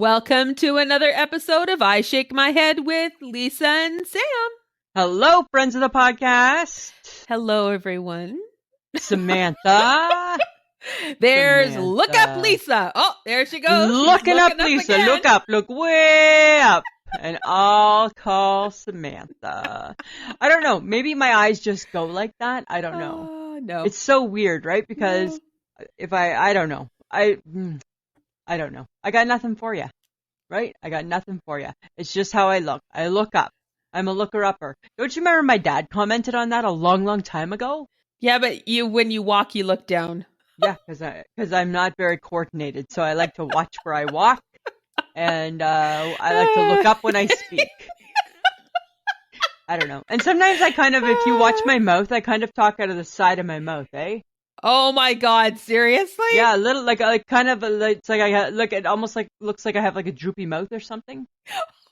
Welcome to another episode of I Shake My Head with Lisa and Sam. Hello, friends of the podcast. Hello, everyone. Samantha. There's Samantha. Look Up Lisa. Oh, there she goes. She's Looking up Lisa. again. Look up. Look way up. And I'll call Samantha. I don't know. Maybe my eyes just go like that. I don't know. No. It's so weird, right? Because if I don't know. I don't know. I got nothing for you, right? I got nothing for you. It's just how I look. I look up. I'm a looker-upper. Don't you remember my dad commented on that a long, long time ago? Yeah, but when you walk, you look down. Yeah, because I'm not very coordinated, so I like to watch where I walk, and I like to look up when I speak. I don't know. And sometimes I kind of, if you watch my mouth, I kind of talk out of the side of my mouth, eh? Oh my God! Seriously? Yeah, a little like kind of like it's like I look. It almost like looks like I have like a droopy mouth or something.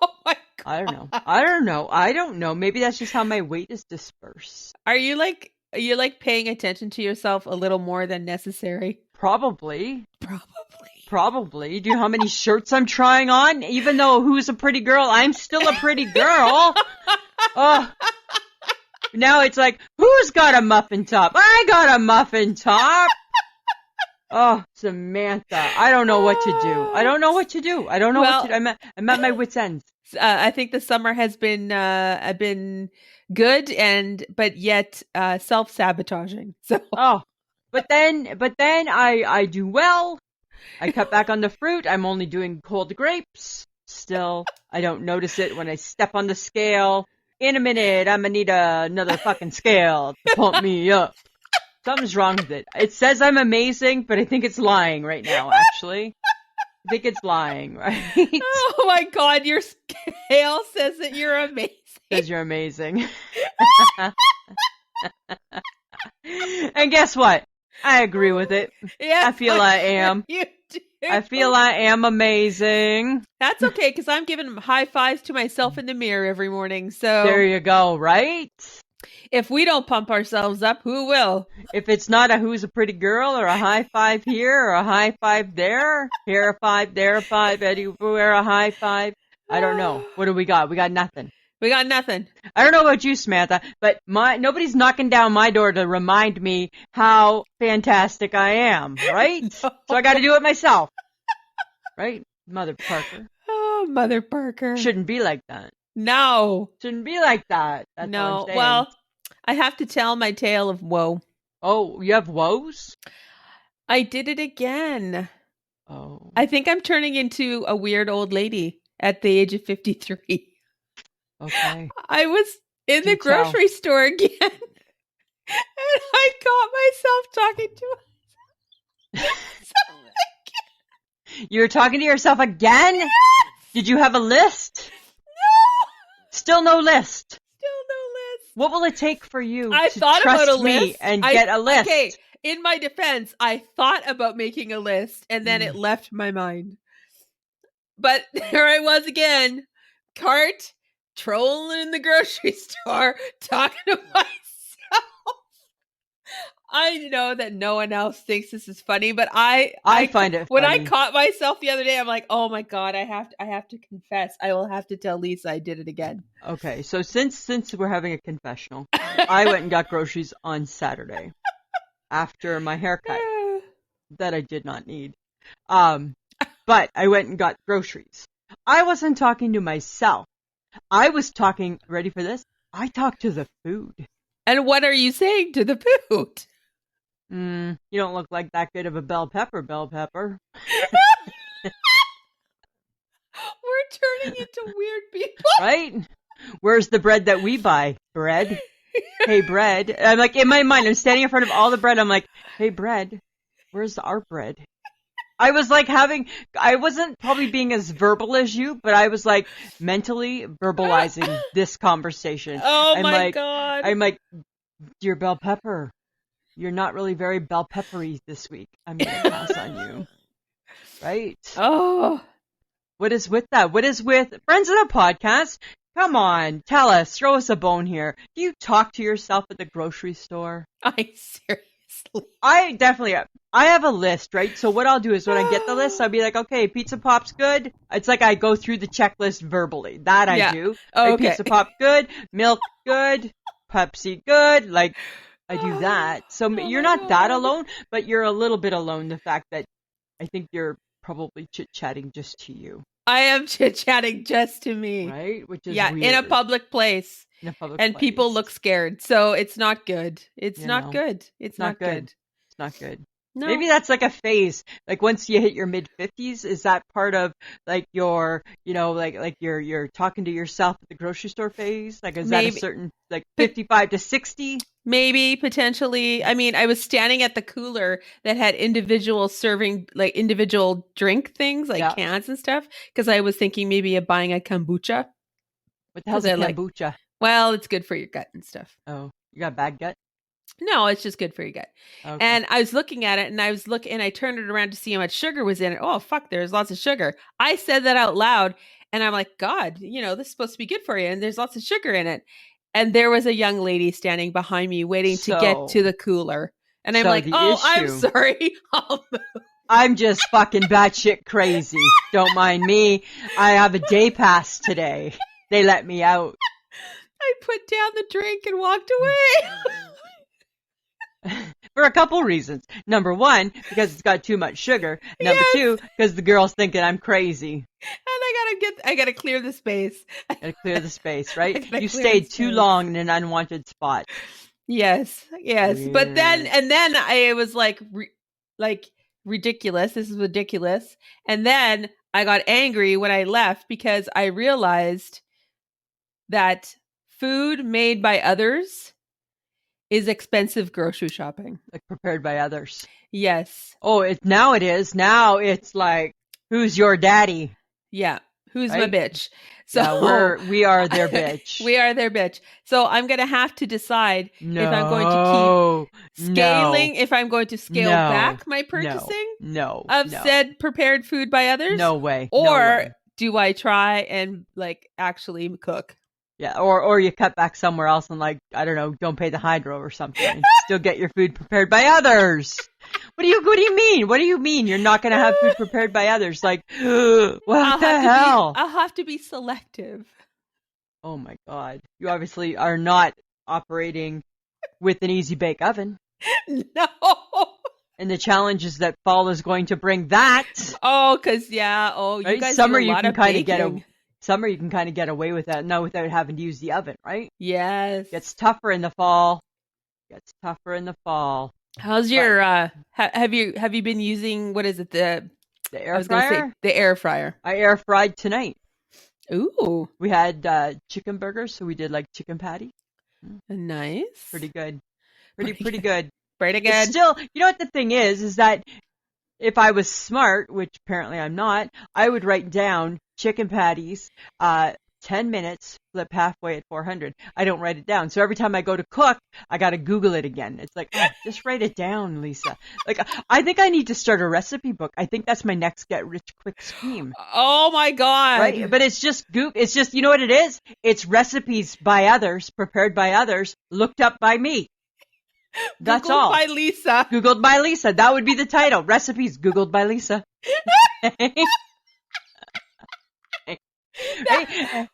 Oh my God! I don't know. Maybe that's just how my weight is dispersed. Are you like paying attention to yourself a little more than necessary? Probably. Do you know how many shirts I'm trying on? Even though who's a pretty girl, I'm still a pretty girl. Oh. Now it's like, who's got a muffin top? I got a muffin top. Oh, Samantha, I don't know what to do. I don't know what to do. I'm at my wit's ends. I think the summer has been good but yet self-sabotaging. So but then I do well. I cut back on the fruit. I'm only doing cold grapes. Still, I don't notice it when I step on the scale. In a minute, I'm gonna need another fucking scale to pump me up. Something's wrong with it. It says I'm amazing, but I think it's lying right now, actually. I think it's lying, right? Oh my God, your scale says that you're amazing. Says you're amazing. And guess what? I agree with it. Yes, I feel I am. You do. I feel I am amazing. That's okay, because I'm giving high fives to myself in the mirror every morning. So there you go, right? If we don't pump ourselves up, who will? If it's not a who's a pretty girl or a high five here or a high five there, here a five, there a five, everywhere a high five. I don't know. What do we got? We got nothing. We got nothing. I don't know about you, Samantha, but nobody's knocking down my door to remind me how fantastic I am, right? No. So I got to do it myself, right? Mother Parker. Oh, Mother Parker. Shouldn't be like that. No. Shouldn't be like that. That's no. All I'm saying. Well, I have to tell my tale of woe. Oh, you have woes? I did it again. Oh. I think I'm turning into a weird old lady at the age of 53. Okay. I was in the grocery store again, and I caught myself talking to myself again. You were talking to yourself again? Yes! Did you have a list? No! Still no list? Still no list. What will it take for you I to thought trust about a me list. and get a list? Okay, in my defense, I thought about making a list, and then it left my mind. But there I was again, cart, trolling in the grocery store, talking to myself. I know that no one else thinks this is funny, but I find it funny. When I caught myself the other day, I'm like, oh my God, I have to confess. I will have to tell Lisa I did it again. Okay, so since we're having a confessional, I went and got groceries on Saturday after my haircut that I did not need. But I went and got groceries. I wasn't talking to myself. I was talking, ready for this? I talked to the food. And what are you saying to the food? You don't look like that good of a bell pepper. We're turning into weird people. Right? Where's the bread that we buy? Bread? Hey, bread. I'm like, in my mind, I'm standing in front of all the bread. I'm like, hey, bread, where's our bread? I was like I wasn't probably being as verbal as you, but I was like mentally verbalizing this conversation. Oh my God. I'm like, dear bell pepper, you're not really very bell peppery this week. I'm going to pass on you. Right? Oh. What is with that? What is with friends of the podcast? Come on, tell us, throw us a bone here. Do you talk to yourself at the grocery store? I seriously I have a list, right? So what I'll do is when I get the list, I'll be like, okay, pizza pop's good. It's like I go through the checklist verbally. That I do. Oh, right? okay. Pizza pop good, milk good, Pepsi good. Like I do that. So you're not that alone, but you're a little bit alone. The fact that I think you're probably chit-chatting just to you. I am chit-chatting just to me. Right? Which is weird. In a public place. And people look scared. So it's not good. It's not good. It's not good. It's not good. No. Maybe that's like a phase. Like once you hit your mid-50s, is that part of like your, like you're talking to yourself at the grocery store phase? Like is that a certain like 55 to 60? Maybe, potentially. I mean, I was standing at the cooler that had individual drink things like cans and stuff because I was thinking maybe of buying a kombucha. What the hell's a kombucha? Well, it's good for your gut and stuff. Oh, you got bad gut? No, it's just good for your gut. Okay. And I was looking at it and I turned it around to see how much sugar was in it. Oh, fuck, there's lots of sugar. I said that out loud and I'm like, God, this is supposed to be good for you. And there's lots of sugar in it. And there was a young lady standing behind me waiting to get to the cooler. And I'm like, I'm sorry. I'm just fucking batshit crazy. Don't mind me. I have a day pass today. They let me out. I put down the drink and walked away. For a couple reasons. Number one, because it's got too much sugar. Number two, because the girl's thinking I'm crazy. And I gotta clear the space. Gotta clear the space, right? You stayed too long in an unwanted spot. Yes. Weird. But then I was like ridiculous. This is ridiculous. And then I got angry when I left because I realized that food made by others is expensive grocery shopping. Like prepared by others. Yes. Oh, now it is. Now it's like, who's your daddy? Yeah. Who's my bitch? So we are their bitch. We are their bitch. So I'm going to have to decide if I'm going to keep scaling, if I'm going to scale back my purchasing of said prepared food by others. No way. Or do I try and actually cook? Yeah, or you cut back somewhere else and I don't know, don't pay the hydro or something and still get your food prepared by others. What do you mean? What do you mean you're not going to have food prepared by others? What the hell? I'll have to be selective. Oh my God. You obviously are not operating with an easy bake oven. No. And the challenges that fall is going to bring that. Oh, because you guys summer do a lot of baking. Summer, you can kind of get away with that now without having to use the oven, right? Yes. Gets tougher in the fall. How's your, have you been using, what is it, the air fryer? The air fryer. I air fried tonight. Ooh. We had chicken burgers, so we did chicken patty. Nice. Pretty good. Pretty good. Pretty good. It's still, you know what the thing is that if I was smart, which apparently I'm not, I would write down chicken patties, 10 minutes, flip halfway at 400. I don't write it down. So every time I go to cook, I got to Google it again. It's just write it down, Lisa. I think I need to start a recipe book. I think that's my next get rich quick scheme. Oh my God. Right? But it's just, you know what it is? It's recipes by others, prepared by others, looked up by me. That's all. Googled by Lisa. Googled by Lisa. That would be the title. Recipes Googled by Lisa.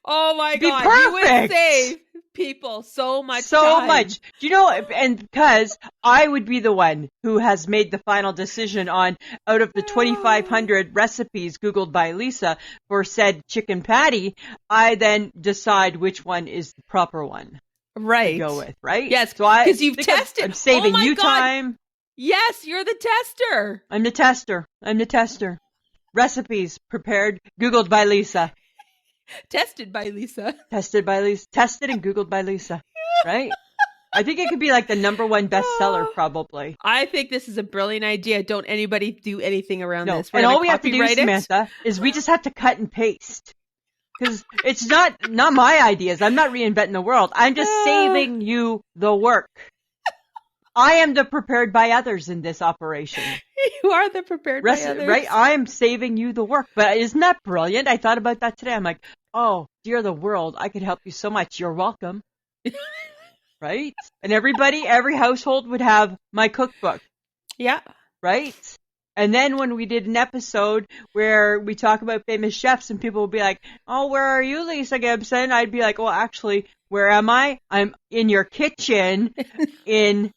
Oh my God. Perfect. You would save people so much time. Do you know, and because I would be the one who has made the final decision on out of the 2,500 recipes Googled by Lisa for said chicken patty, I then decide which one is the proper one. Right. To go with, right? Yes, because you've tested. I'm saving you time. Yes, you're the tester. I'm the tester. Recipes prepared, Googled by Lisa. Tested by Lisa. Tested and Googled by Lisa. Right? I think it could be the number one bestseller, probably. I think this is a brilliant idea. Don't anybody do anything around this. And all we have to do, Samantha, is we just have to cut and paste. Because it's not my ideas. I'm not reinventing the world. I'm just saving you the work. I am the prepared by others in this operation. You are the prepared by others. Right? I'm saving you the work. But isn't that brilliant? I thought about that today. I'm like, oh, dear the world, I could help you so much. You're welcome. right? And every household would have my cookbook, Yeah. right? And then when we did an episode where we talk about famous chefs and people will be like, oh, where are you, Lisa Gibson? I'd be like, well, actually, where am I? I'm in your kitchen, in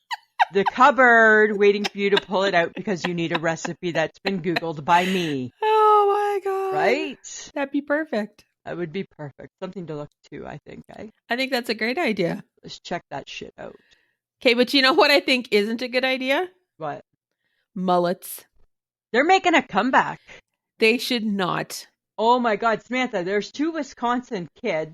the cupboard, waiting for you to pull it out because you need a recipe that's been Googled by me. Oh my God. Right? That'd be perfect. That would be perfect. Something to look to, I think. I think that's a great idea. Let's check that shit out. Okay, but you know what I think isn't a good idea? What? Mullets. They're making a comeback. They should not. Oh my God, Samantha, there's 2 Wisconsin kids,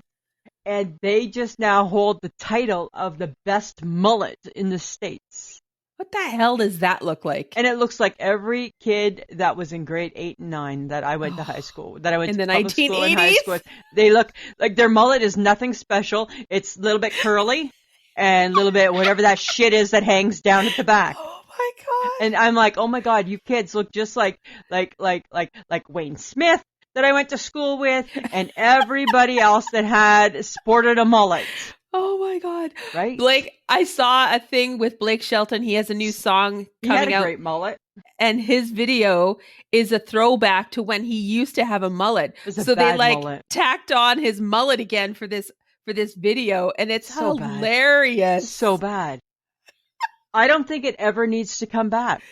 and they just now hold the title of the best mullet in the States. What the hell does that look like? And it looks like every kid that was in grade 8 and 9 that I went to high school, that I went In to the public school and high 1980s? school. They look like their mullet is nothing special. It's a little bit curly and a little bit whatever that shit is that hangs down at the back. Oh my God. And I'm like, oh my God, you kids look just like Wayne Smith that I went to school with and everybody else that had sported a mullet. Oh my God. Right? Blake, I saw a thing with Blake Shelton. He has a new song He had coming a out. great mullet. And his video is a throwback to when he used to have a mullet. It was a So they bad like mullet. tacked on his mullet again for this video, and it's So bad. hilarious. So bad. I don't think it ever needs to come back.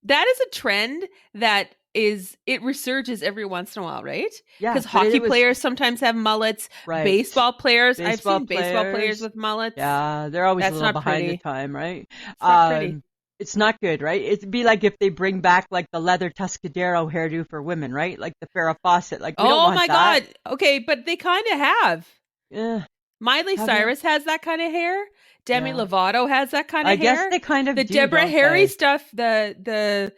That is a trend that it resurges every once in a while, right? Yeah. Because but hockey it was- players sometimes have mullets. Right. Baseball players, I've Baseball seen baseball players. players with mullets. Yeah, they're always That's a little not behind pretty. the time, right? It's not pretty. It's not good, right? It'd be like if they bring back like the leather Tuscadero hairdo for women, right? Like the Farrah Fawcett. Like we don't Oh want my that. God. Okay, but they kind of have. Yeah, Miley Have Cyrus has that kind of hair. Demi Yeah. Lovato has that kind of I hair. guess they kind of The do, Deborah don't Harry they? stuff, the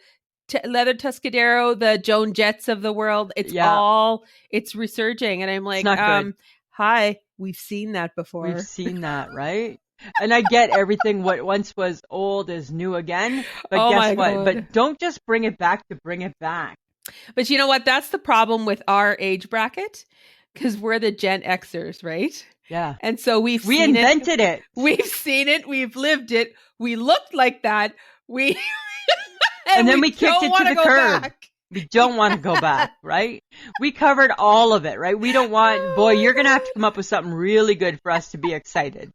leather Tuscadero, the Joan Jetts of the world, it's resurging. And I'm like, not good. hi, we've seen that before. We've seen that, right? And I get everything. What once was old is new again. But Oh my guess what? God. But don't just bring it back to bring it back. But you know what? That's the problem with our age bracket, because we're the Gen Xers, right? Yeah. And so we invented it. We've seen it. We've lived it. We looked like that. And then we kicked don't it to wanna the go curb. back. We don't want to go back, right? We covered all of it, right? We don't want, boy, you're going to have to come up with something really good for us to be excited,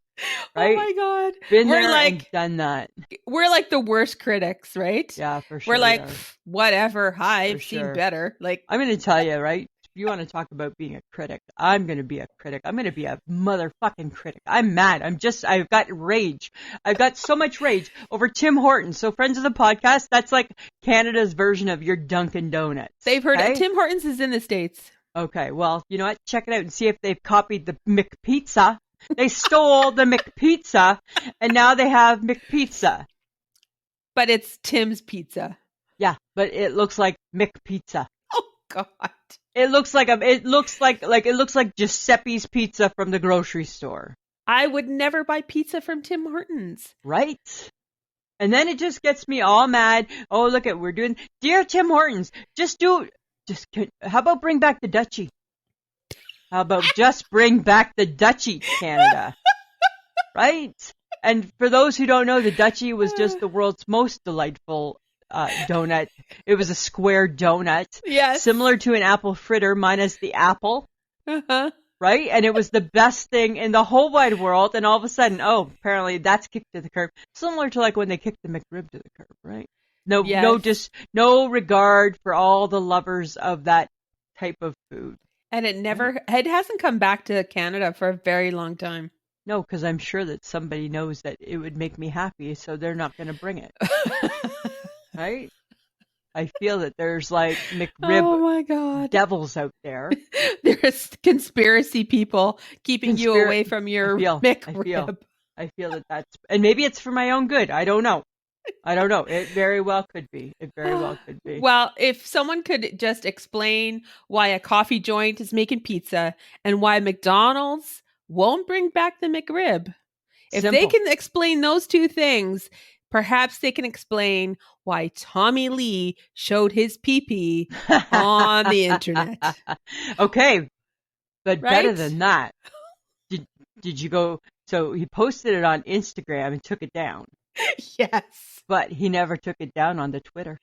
right? Oh my God. Been We're there like, and done that. we're like the worst critics, right? Yeah, for sure. We're like, we are. whatever. Hi, For I've seen sure. better. Like, I'm going to tell you, right? If you want to talk about being a critic, I'm going to be a critic. I'm going to be a motherfucking critic. I'm mad. I've got rage. I've got so much rage over Tim Hortons. So friends of the podcast, that's like Canada's version of your Dunkin' Donuts. they've heard okay? it. Tim Hortons is in the States. Okay, well, you know what? Check it out and see if they've copied the McPizza. They stole the McPizza, and now they have McPizza. But it's Tim's Pizza. Yeah, but it looks like McPizza. Oh God. It looks like Giuseppe's Pizza from the grocery store. I would never buy pizza from Tim Hortons. Right? And then it just gets me all mad. Oh, look at, we're doing, dear Tim Hortons, how about bring back the Dutchie? How about just bring back the Dutchie, Canada? Right? And for those who don't know, the Dutchie was just the world's most delightful donut. It was a square donut. Yes. Similar to an apple fritter minus the apple. Uh-huh. Right? And it was the best thing in the whole wide world. And all of a sudden, apparently that's kicked to the curb. Similar to like when they kicked the McRib to the curb, right? No regard for all the lovers of that type of food. And it hasn't come back to Canada for a very long time. No, because I'm sure that somebody knows that it would make me happy, so they're not going to bring it. Right? I feel that there's like McRib Oh my God. devils out there. There's conspiracy people keeping you away from your McRib. I feel that's, and maybe it's for my own good. I don't know. It very well could be. Well, if someone could just explain why a coffee joint is making pizza and why McDonald's won't bring back the McRib. If they can explain those two things, perhaps they can explain why Tommy Lee showed his pee-pee on the internet. Okay. But Right? better than that, did you go So he posted it on Instagram and took it down. Yes. But he never took it down on the Twitter.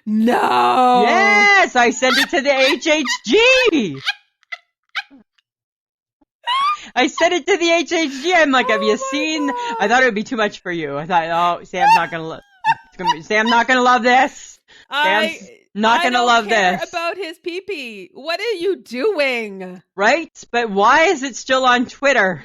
No. Yes, I sent it to the HHG. I sent it to the HHG. I'm like, have you seen? God. I thought it would be too much for you. I thought, oh, Sam's not gonna love this. Sam's not gonna love this. I don't care about his pee-pee. What are you doing? Right? But why is it still on Twitter?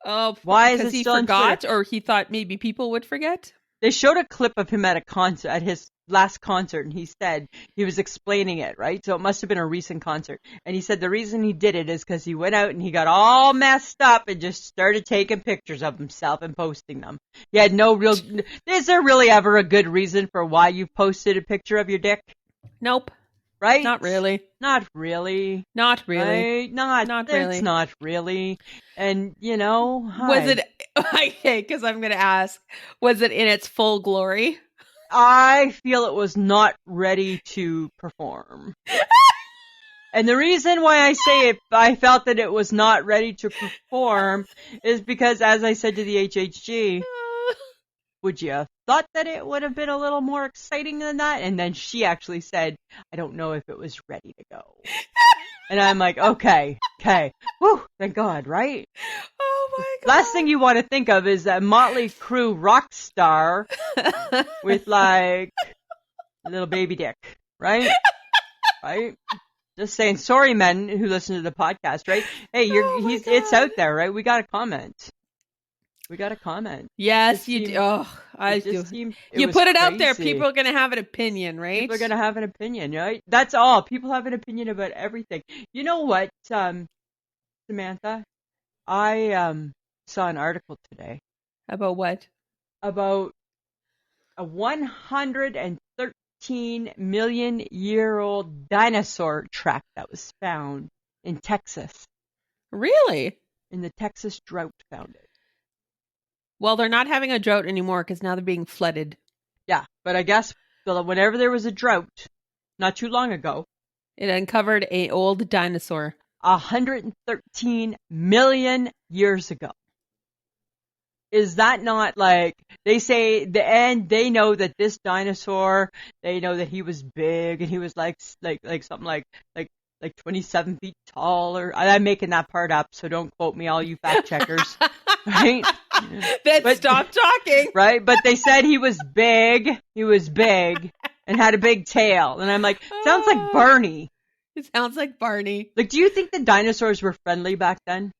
Oh, why is it because he still on forgot, Twitter? or he thought maybe people would forget? They showed a clip of him at a concert, at his last concert, and he said he was explaining it, right? So it must have been a recent concert. And he said the reason he did it is because he went out and he got all messed up and just started taking pictures of himself and posting them. He had no real... Is there really ever a good reason for why you've posted a picture of your dick? Nope. Right? Not really. Not really. Not really. Right? Not really. It's not really. And, you know... Was it... Okay, because I'm going to ask. Was it in its full glory? I feel it was not ready to perform. And the reason why I say I felt that it was not ready to perform is because, as I said to the HHG, would you have thought that it would have been a little more exciting than that? And then she actually said, I don't know if it was ready to go. And I'm like, okay. Whew, thank God, right? Oh my God. Last thing you want to think of is a Motley Crue rock star with like a little baby dick, right? Right? Just saying, sorry, men who listen to the podcast, right? Hey, it's out there, right? We got a comment. Yes, you do. Oh, I do. You put it out there. People are going to have an opinion, right? People are going to have an opinion, right? That's all. People have an opinion about everything. You know what, Samantha? I saw an article today. About what? About a 113-million-year-old dinosaur track that was found in Texas. Really? In the Texas drought found it. Well, they're not having a drought anymore because now they're being flooded. Yeah, but I guess whenever there was a drought, not too long ago, it uncovered an old dinosaur. 113 million years ago. Is that not like, they say, they know that this dinosaur, they know that he was big and he was like something like 27 feet tall, or I'm making that part up, so don't quote me, all you fact checkers. Right? Stop talking. Right? But they said he was big and had a big tail. And I'm like, sounds like Barney. It sounds like Barney. Like, do you think the dinosaurs were friendly back then?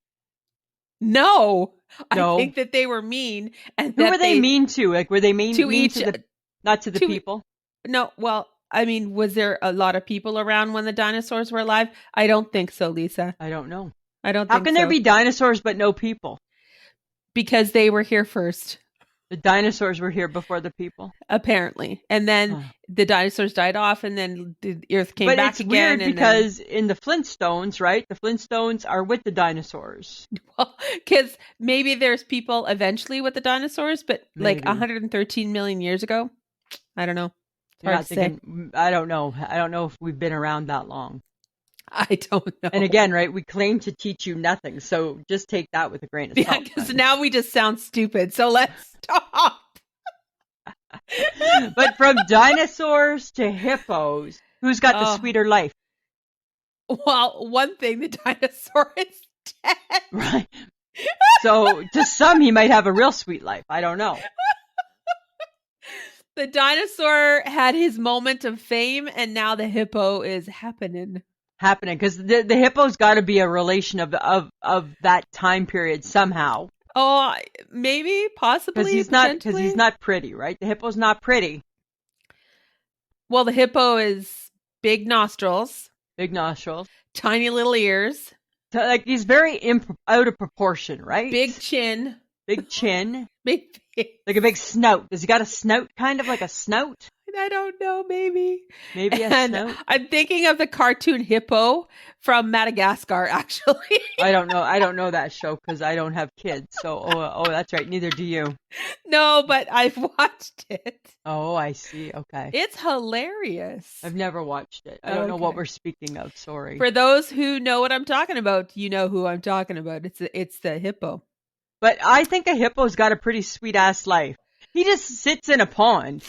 No. I think that they were mean. And who were they mean to? Like, were they mean to not to the people? No, well, I mean, was there a lot of people around when the dinosaurs were alive? I don't think so, Lisa. I don't know. How can there be dinosaurs but no people? Because they were here first. The dinosaurs were here before the people? Apparently. And then the dinosaurs died off, and then the Earth came back again. But it's weird because in the Flintstones, right? The Flintstones are with the dinosaurs. Well, because maybe there's people eventually with the dinosaurs, but like 113 million years ago? I don't know. It's hard to say. I don't know. I don't know if we've been around that long. I don't know. And again, right, we claim to teach you nothing, so just take that with a grain of salt. Yeah, because now we just sound stupid, so let's stop. But from dinosaurs to hippos, who's got the sweeter life? Well, one thing, the dinosaur is dead. Right. So to some, he might have a real sweet life. I don't know. The dinosaur had his moment of fame, and now the hippo is happening because the hippo's got to be a relation of that time period somehow. Oh, maybe, possibly, because he's not pretty, right? The hippo's not pretty. Well, the hippo is big nostrils, tiny little ears, like he's very out of proportion, right? Big chin, big face. Like a big snout. Does he got a snout? Kind of like a snout? I don't know, maybe a snout. I'm thinking of the cartoon Hippo from Madagascar, actually. I don't know that show because I don't have kids. So, that's right. Neither do you. No, but I've watched it. Oh, I see. Okay. It's hilarious. I've never watched it. I don't know what we're speaking of. Sorry. For those who know what I'm talking about, you know who I'm talking about. It's the hippo. But I think a hippo's got a pretty sweet-ass life. He just sits in a pond.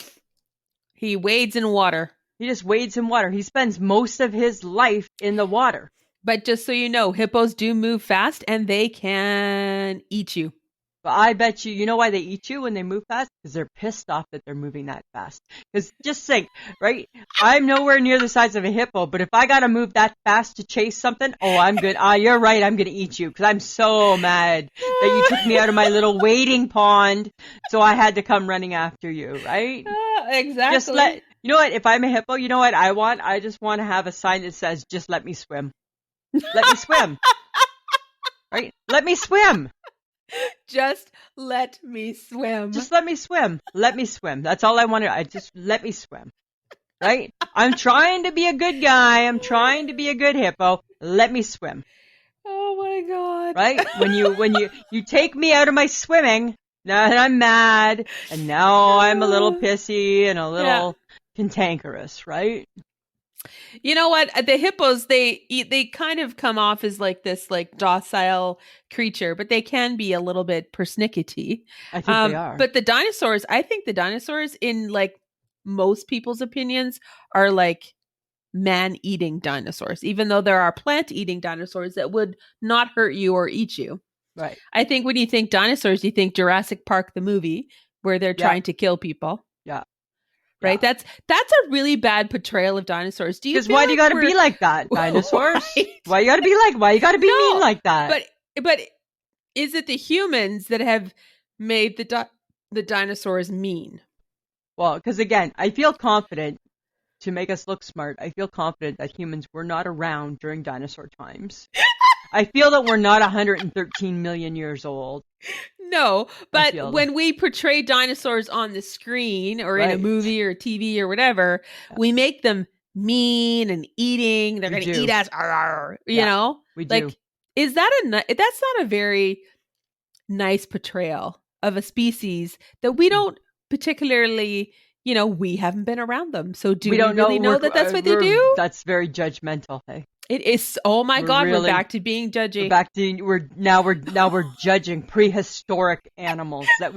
He wades in water. He just wades in water. He spends most of his life in the water. But just so you know, hippos do move fast and they can eat you. But I bet you know why they eat you when they move fast? Because they're pissed off that they're moving that fast. Because just think, right? I'm nowhere near the size of a hippo, but if I got to move that fast to chase something, oh, I'm good. You're right. I'm going to eat you because I'm so mad that you took me out of my little wading pond, so I had to come running after you, right? Exactly. You know what? If I'm a hippo, you know what I want? I just want to have a sign that says, just let me swim. Let me swim. Right? Let me swim. Just let me swim. Just let me swim. Let me swim. That's all I wanted. Just let me swim. Right? I'm trying to be a good guy. I'm trying to be a good hippo. Let me swim. Oh my God. Right? When you take me out of my swimming, now I'm mad, and now I'm a little pissy and a little cantankerous, right? You know what? The hippos, they kind of come off as like this like docile creature, but they can be a little bit persnickety. I think they are. But the dinosaurs, I think the dinosaurs, in like most people's opinions, are like man-eating dinosaurs, even though there are plant-eating dinosaurs that would not hurt you or eat you. Right. I think when you think dinosaurs, you think Jurassic Park, the movie, where they're trying to kill people. Yeah. Right? Yeah. That's a really bad portrayal of dinosaurs. Do you? Because why do you got to be like that, dinosaurs? Right? Why you got to be mean like that? But is it the humans that have made the dinosaurs mean? Well, because again, I feel confident to make us look smart. I feel confident that humans were not around during dinosaur times. I feel that we're not 113 million years old. No, but when we portray dinosaurs on the screen or in a movie or TV or whatever, we make them mean and eating. They're going to eat us, you know? We do. Like, that's not a very nice portrayal of a species that we don't particularly, we haven't been around them. So we don't really know that that's what they do? That's very judgmental, hey? It is. Oh my God, we're back to being judgy. We're judging prehistoric animals that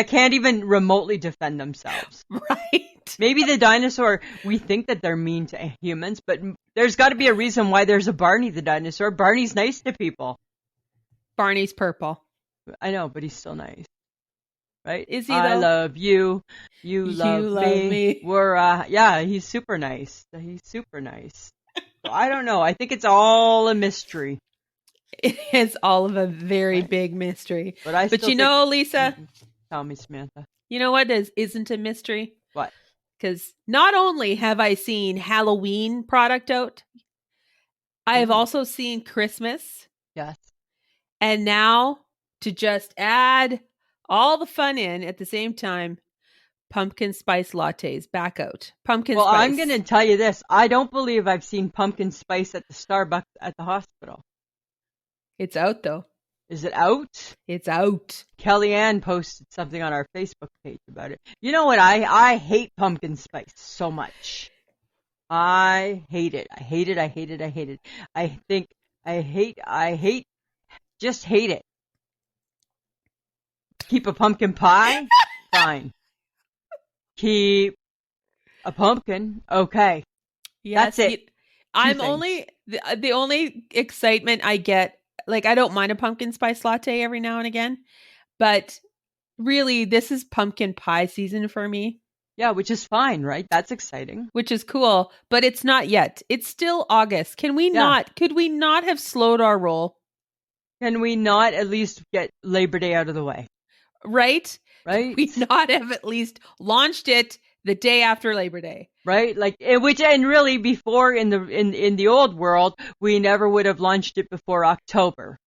can't even remotely defend themselves. Right. Maybe the dinosaur, we think that they're mean to humans, but there's got to be a reason why there's a Barney the dinosaur. Barney's nice to people. Barney's purple. I know, but he's still nice. Right? Is he though? I love you. You love me. He's super nice. He's super nice. I don't know. I think it's all a mystery. It is all of a very big mystery. But Lisa. Tell me, Samantha. You know what isn't a mystery? What? Because not only have I seen Halloween product out, I have also seen Christmas. Yes. And now, to just add all the fun in at the same time, pumpkin spice lattes back out. Pumpkin spice. Well, I'm going to tell you this. I don't believe I've seen pumpkin spice at the Starbucks at the hospital. It's out, though. Is it out? It's out. Kellyanne posted something on our Facebook page about it. You know what? I hate pumpkin spice so much. I hate it. I hate it. I hate it. I hate it. Just hate it. Keep a pumpkin pie? Fine. Keep a pumpkin? Okay. Yes, that's it. I'm only the only excitement I get, like, I don't mind a pumpkin spice latte every now and again, but really this is pumpkin pie season for me. Yeah, which is fine, right? That's exciting. Which is cool, but it's not yet. It's still August. Could we not have slowed our roll? Can we not at least get Labor Day out of the way? Right? Right. We not have at least launched it the day after Labor Day. Right? Like, and really before in the old world, we never would have launched it before October.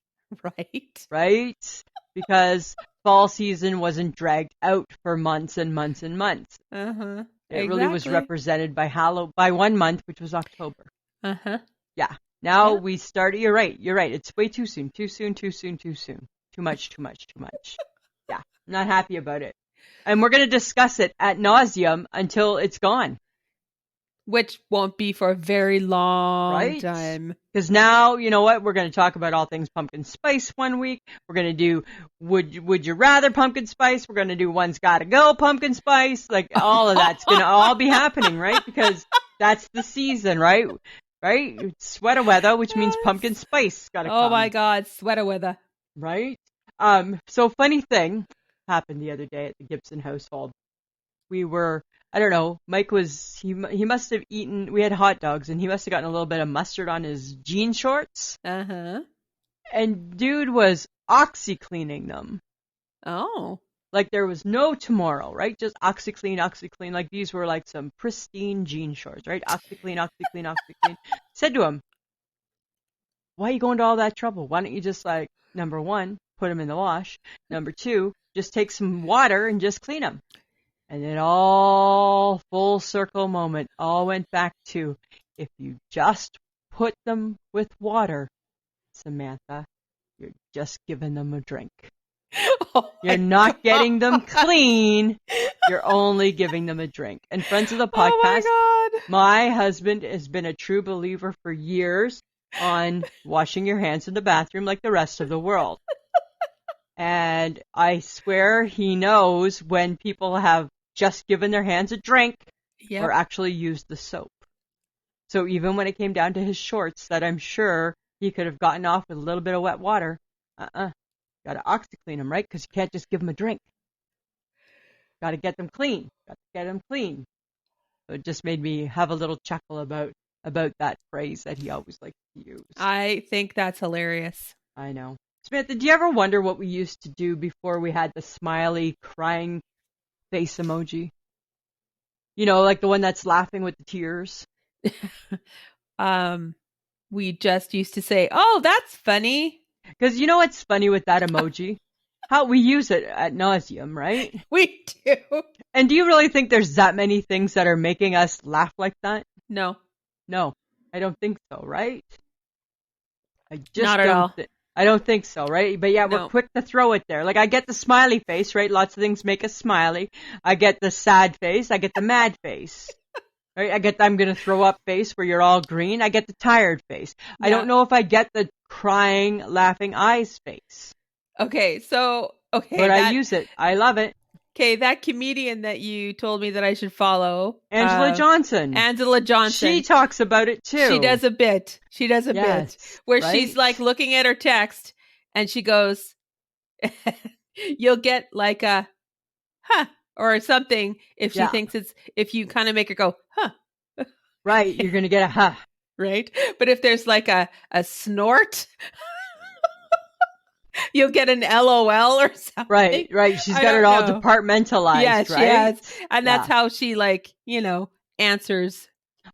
Right. Right? Because fall season wasn't dragged out for months and months and months. Uh-huh. It really was represented by 1 month, which was October. Uh-huh. Yeah. Now we start. You're right. It's way too soon. Too much. Yeah. Not happy about it. And we're going to discuss it ad nauseum until it's gone. Which won't be for a very long Right? time. Because now, you know what? We're going to talk about all things pumpkin spice one week. We're going to do would you rather pumpkin spice. We're going to do one's gotta go pumpkin spice. Like all of that's going to all be happening, right? Because that's the season, right? Right? It's sweater weather, which means pumpkin spice gotta come. Oh my God, sweater weather. Right? So funny thing happened the other day at the Gibson household. We were, I don't know, Mike was, he must have eaten, we had hot dogs, and he must have gotten a little bit of mustard on his jean shorts. Uh-huh. And dude was OxyCleaning them. Oh. Like there was no tomorrow, right? Just OxyClean. Like these were like some pristine jean shorts, right? OxyClean. Said to him, why are you going to all that trouble? Why don't you just like, number one, put them in the wash. Number two, just take some water and just clean them. And it all full circle moment, all went back to, if you just put them with water, Samantha, you're just giving them a drink. Oh You're not getting them clean. You're only giving them a drink. And friends of the podcast, oh my husband has been a true believer for years on washing your hands in the bathroom like the rest of the world. And I swear he knows when people have just given their hands a drink or actually used the soap. So even when it came down to his shorts that I'm sure he could have gotten off with a little bit of wet water, got to OxyClean them, right? Because you can't just give them a drink. Got to get them clean. So it just made me have a little chuckle about that phrase that he always liked to use. I think that's hilarious. I know. Samantha, do you ever wonder what we used to do before we had the smiley crying face emoji? You know, like the one that's laughing with the tears. We just used to say, "Oh, that's funny." Because you know what's funny with that emoji? How we use it ad nauseum, right? We do. And do you really think there's that many things that are making us laugh like that? No, I don't think so, right? I just not at all. I don't think so, right? But yeah, No. we're quick to throw it there. Like I get the smiley face, right? Lots of things make us smiley. I get the sad face. I get the mad face. Right? I get the I'm going to throw up face where you're all green. I get the tired face. Yeah. I don't know if I get the crying, laughing eyes face. Okay, so But I use it. I love it. Okay, that comedian that you told me that I should follow, Angela Johnson. She talks about it too. She does a bit. Bit where right? she's like looking at her text and she goes, "You'll get like a huh or something if she thinks it's if you kind of make her go huh." Right, you're gonna get a huh. Right, but if there's like a snort. You'll get an LOL or something. Right. She's got it all departmentalized, yeah, right? She has. And that's how she answers.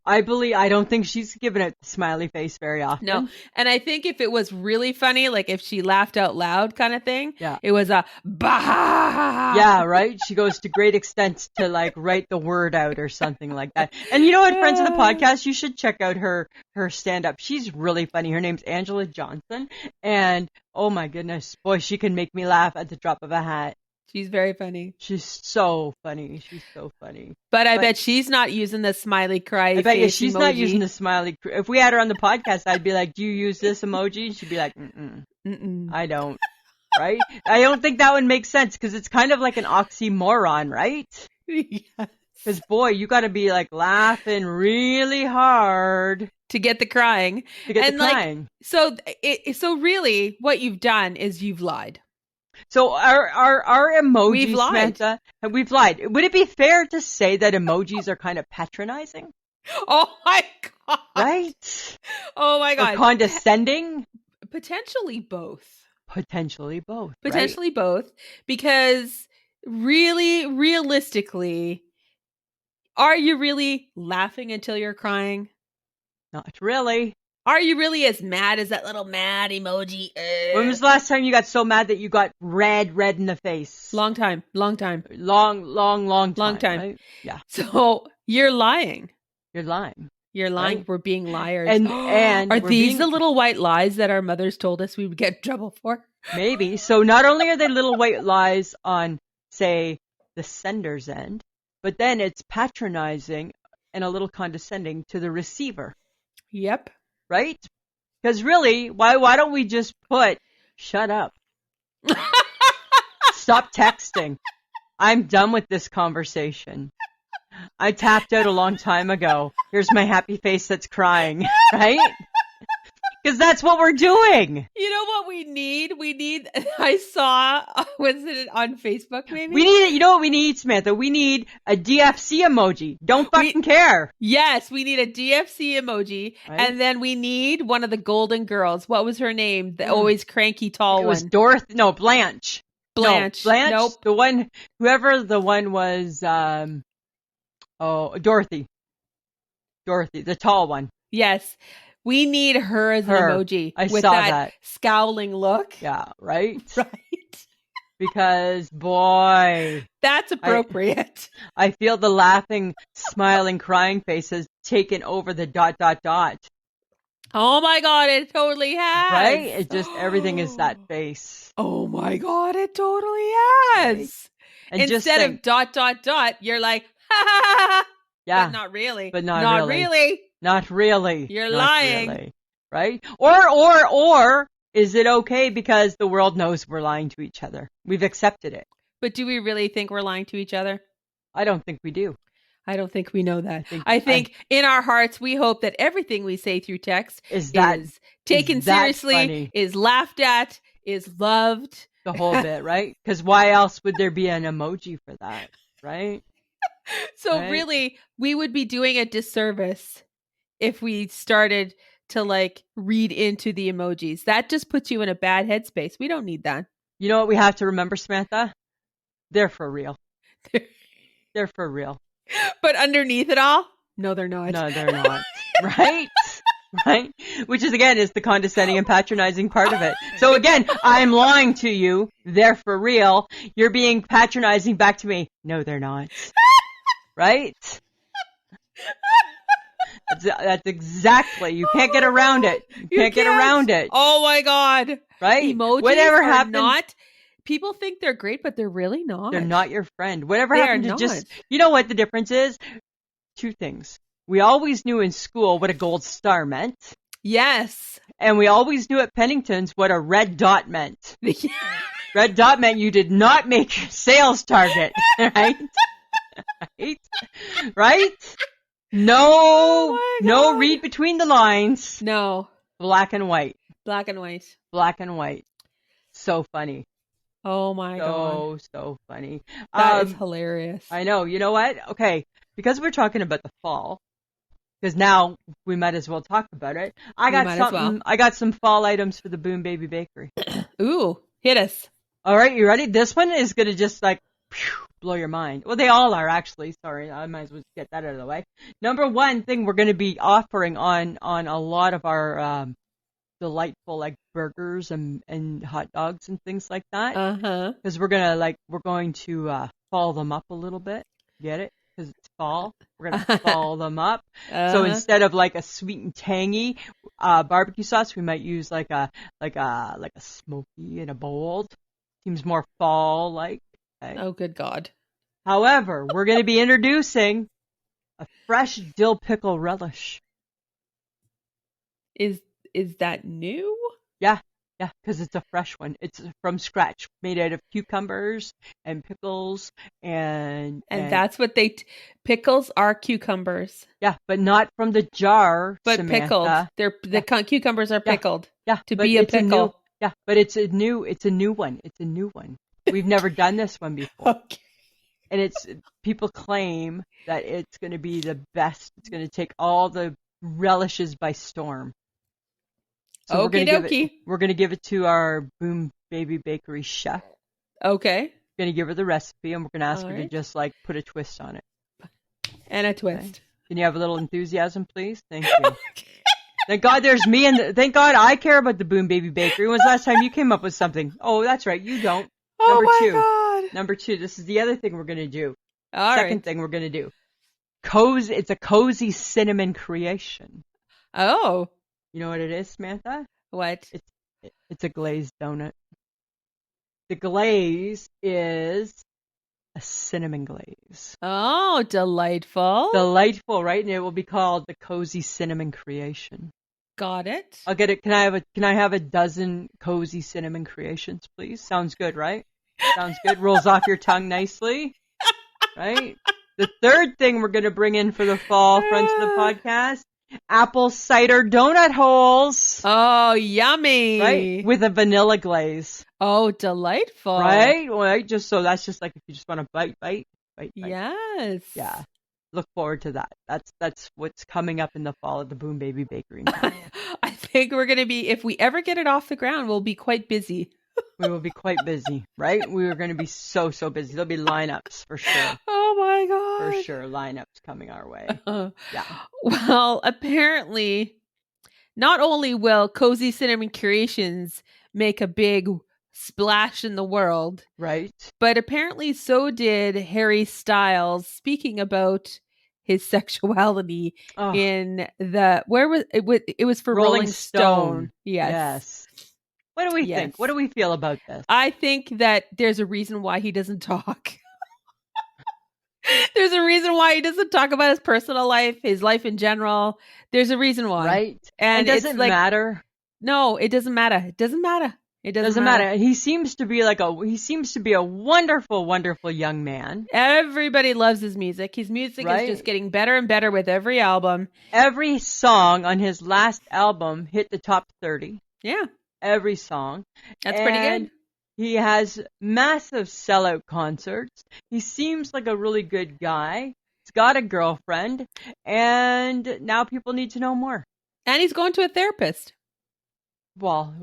I don't think she's given it the smiley face very often. No. And I think if it was really funny, like if she laughed out loud kind of thing, yeah. It was a bah. Yeah, right? She goes to great extents to like write the word out or something like that. And you know what, friends of the podcast, you should check out her stand-up. She's really funny. Her name's Angela Johnson. And oh my goodness, boy, she can make me laugh at the drop of a hat. She's very funny. She's so funny. But I bet she's not using the smiley cry face. I bet she's emoji. not using the smiley. If we had her on the podcast, I'd be like, "Do you use this emoji?" And she'd be like, "Mm-mm. I don't." Right? I don't think that would make sense because it's kind of like an oxymoron, right? Yes. Because boy, you got to be like laughing really hard to get the crying. So really, what you've done is you've lied. So our emojis, we've lied. Samantha, we've lied. Would it be fair to say that emojis are kind of patronizing? Oh my God. Right? Oh my God. Or condescending? Potentially both. Potentially both. Because really, realistically, are you really laughing until you're crying? Not really. Are you really as mad as that little mad emoji? When was the last time you got so mad that you got red in the face? Long time. Long time. Right? Yeah. So you're lying. You're lying. Right? We're being liars. And are these the little white lies that our mothers told us we would get in trouble for? Maybe. So not only are they little white lies on, say, the sender's end, but then it's patronizing and a little condescending to the receiver, Yep. right? Because really, why don't we just put, shut up, stop texting. I'm done with this conversation. I tapped out a long time ago. Here's my happy face that's crying, right? Because that's what we're doing. You know what we need? I saw, was it on Facebook maybe? You know what we need, Samantha? We need a DFC emoji. Don't fucking care. Yes, we need a DFC emoji. Right? And then we need one of the golden girls. What was her name? The always cranky tall one. It was Dorothy. No, Blanche. Blanche. No, Blanche. Nope. The one, whoever the one was, Dorothy. Dorothy, the tall one. Yes. We need her as an emoji. I with saw that scowling look. Yeah, right? Right. Because, boy. That's appropriate. I feel the laughing, smiling, crying face has taken over the ... Oh my God, it totally has. Right? It just, everything is that face. Oh my God, it totally has. Right? And instead of ... you're like, ha ha ha ha. Yeah. But not really. But not really. Not really. You're not lying. Really. Right? Or is it okay because the world knows we're lying to each other? We've accepted it. But do we really think we're lying to each other? I don't think we do. I don't think we know that. I think in our hearts, we hope that everything we say through text is taken seriously, funny? Is laughed at, is loved. The whole bit, right? Because why else would there be an emoji for that, right? So really, we would be doing a disservice if we started to like read into the emojis. That just puts you in a bad headspace. We don't need that. You know what we have to remember, Samantha? They're for real. They're for real. But underneath it all, no, they're not. No, they're not. Right? Right? Which is, again, is the condescending and patronizing part of it. So again, I'm lying to you. They're for real. You're being patronizing back to me. No, they're not. Right? That's exactly. You can't get around it. You can't get around it. Oh my God. Right? Emojis Whatever are happened, not. People think they're great, but they're really not. They're not your friend. Whatever They happened are to not. just, you know what the difference is? Two things. We always knew in school what a gold star meant. Yes. And we always knew at Pennington's what a red dot meant. Red dot meant you did not make your sales target. Right? Right? Right? No, no read between the lines. No. Black and white. Black and white. Black and white. So funny. Oh my God. So funny. That is hilarious. I know. You know what? Okay. Because we're talking about the fall, because now we might as well talk about it. I got some fall items for the Boom Baby Bakery. Ooh, hit us. All right. You ready? This one is going to just like blow your mind. Well, they all are actually. Sorry. I might as well get that out of the way. Number one thing we're going to be offering on a lot of our, delightful like burgers and hot dogs and things like that. Because we're going to fall them up a little bit. Get it? Because it's fall. We're going to fall them up. So instead of like a sweet and tangy barbecue sauce, we might use like a smoky and a bold. Seems more fall like. Okay? Oh, good God. However, we're going to be introducing a fresh dill pickle relish. Is that new? Yeah, because it's a fresh one. It's from scratch, made out of cucumbers and pickles and that's what pickles are cucumbers. Yeah, but not from the jar, but Samantha. Pickled. Cucumbers are pickled. Yeah, to be a pickle. But it's a new one. It's a new one. We've never done this one before. Okay. And people claim that it's going to be the best. It's going to take all the relishes by storm. So we're going to give it to our Boom Baby Bakery chef. Okay. We're going to give her the recipe, and we're going to ask her to just like put a twist on it. And a twist. Okay. Can you have a little enthusiasm, please? Thank you. Okay. Thank God there's me, and thank God I care about the Boom Baby Bakery. When's the last time you came up with something? Oh, that's right, you don't. Number two. This is the other thing we're going to do. Second thing we're going to do. It's a cozy cinnamon creation. Oh. You know what it is, Samantha? What? It's a glazed donut. The glaze is a cinnamon glaze. Oh, delightful. Delightful, right? And it will be called the Cozy Cinnamon Creation. Got it. I'll get it. Can I have a dozen cozy cinnamon creations, please? Sounds good, right? Sounds good. Rolls off your tongue nicely, right? The third thing we're going to bring in for the fall, friends of the podcast, apple cider donut holes. Oh, yummy. Right? With a vanilla glaze. Oh, delightful. Right? Right? That's just like if you just want to bite. Yes. Yeah. Look forward to that. That's what's coming up in the fall at the Boom Baby Bakery. I think we're going to be, if we ever get it off the ground, we'll be quite busy. We will be quite busy, right? We are going to be so busy. There'll be lineups for sure. Oh my God. For sure. Lineups coming our way. Yeah. Well, apparently, not only will Cozy Cinnamon Creations make a big splash in the world, right? But apparently so did Harry Styles, speaking about his sexuality in the, where was it? It was for Rolling Stone. Yes. What do we think? What do we feel about this? I think that there's a reason why he doesn't talk. There's a reason why he doesn't talk about his personal life, his life in general. There's a reason why. Right. And does it matter? No, it doesn't matter. It doesn't matter. It doesn't matter. He seems to be a wonderful, wonderful young man. Everybody loves his music. His music is just getting better and better with every album. Every song on his last album hit the top 30. Yeah. Every song. That's pretty good. He has massive sellout concerts. He seems like a really good guy. He's got a girlfriend. And now people need to know more. And he's going to a therapist. Well,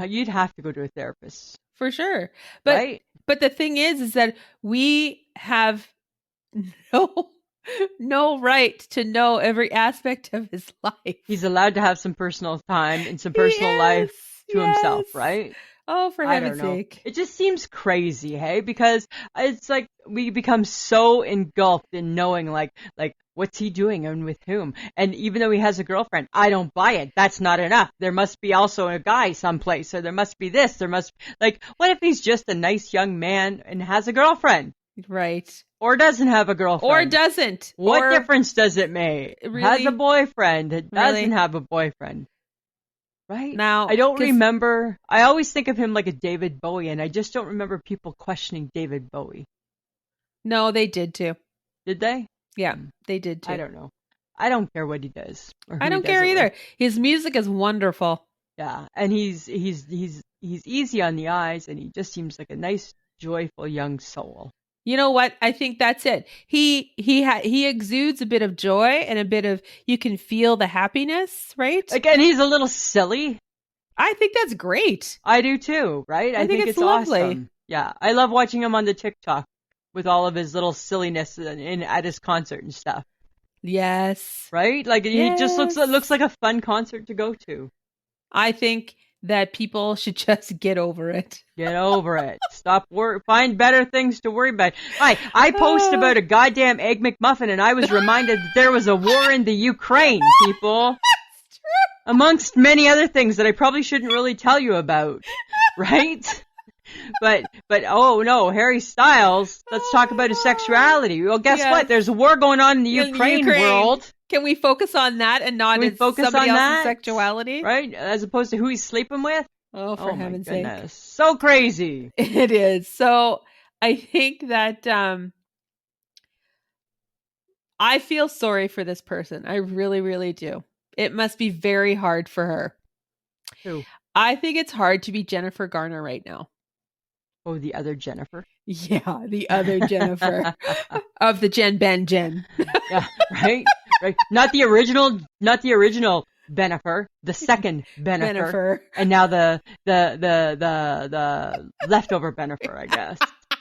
you'd have to go to a therapist. For sure. But the thing is that we have no right to know every aspect of his life. He's allowed to have some personal time and some personal life to himself, right? Oh, for heaven's sake. It just seems crazy, hey? Because it's like we become so engulfed in knowing like what's he doing and with whom? And even though he has a girlfriend, I don't buy it. That's not enough. There must be also a guy someplace, or there must be this. What if he's just a nice young man and has a girlfriend? Right. Or doesn't have a girlfriend. Or doesn't. What difference does it make? Really? Has a boyfriend. It doesn't have a boyfriend. Right? Now, I don't remember. I always think of him like a David Bowie, and I just don't remember people questioning David Bowie. No, they did too. Did they? Yeah, they did too. I don't know. I don't care what he does. I don't care either. His music is wonderful. Yeah, and he's easy on the eyes, and he just seems like a nice, joyful young soul. You know what? I think that's it. He exudes a bit of joy and a bit of, you can feel the happiness, right? Again, he's a little silly. I think that's great. I do too, right? I think it's lovely. Awesome. Yeah, I love watching him on the TikTok with all of his little silliness at his concert and stuff. Yes. Right? Like he just looks like a fun concert to go to. I think that people should just get over it. Get over it. Stop find better things to worry about. I post about a goddamn Egg McMuffin, and I was reminded that there was a war in the Ukraine, people. That's true. Amongst many other things that I probably shouldn't really tell you about. Right? But oh no, Harry Styles, let's talk about his sexuality. Well, guess what? There's a war going on in the Ukraine world. Can we focus on that and not somebody else's sexuality? Right? As opposed to who he's sleeping with? Oh, for heaven's sake. So crazy. It is. So I think that I feel sorry for this person. I really, really do. It must be very hard for her. Who? I think it's hard to be Jennifer Garner right now. Oh, the other Jennifer? Yeah, the other Jennifer of the Jen. Yeah, right? Right. Not the original Bennifer, the second Bennifer. And now the leftover Bennifer, I guess.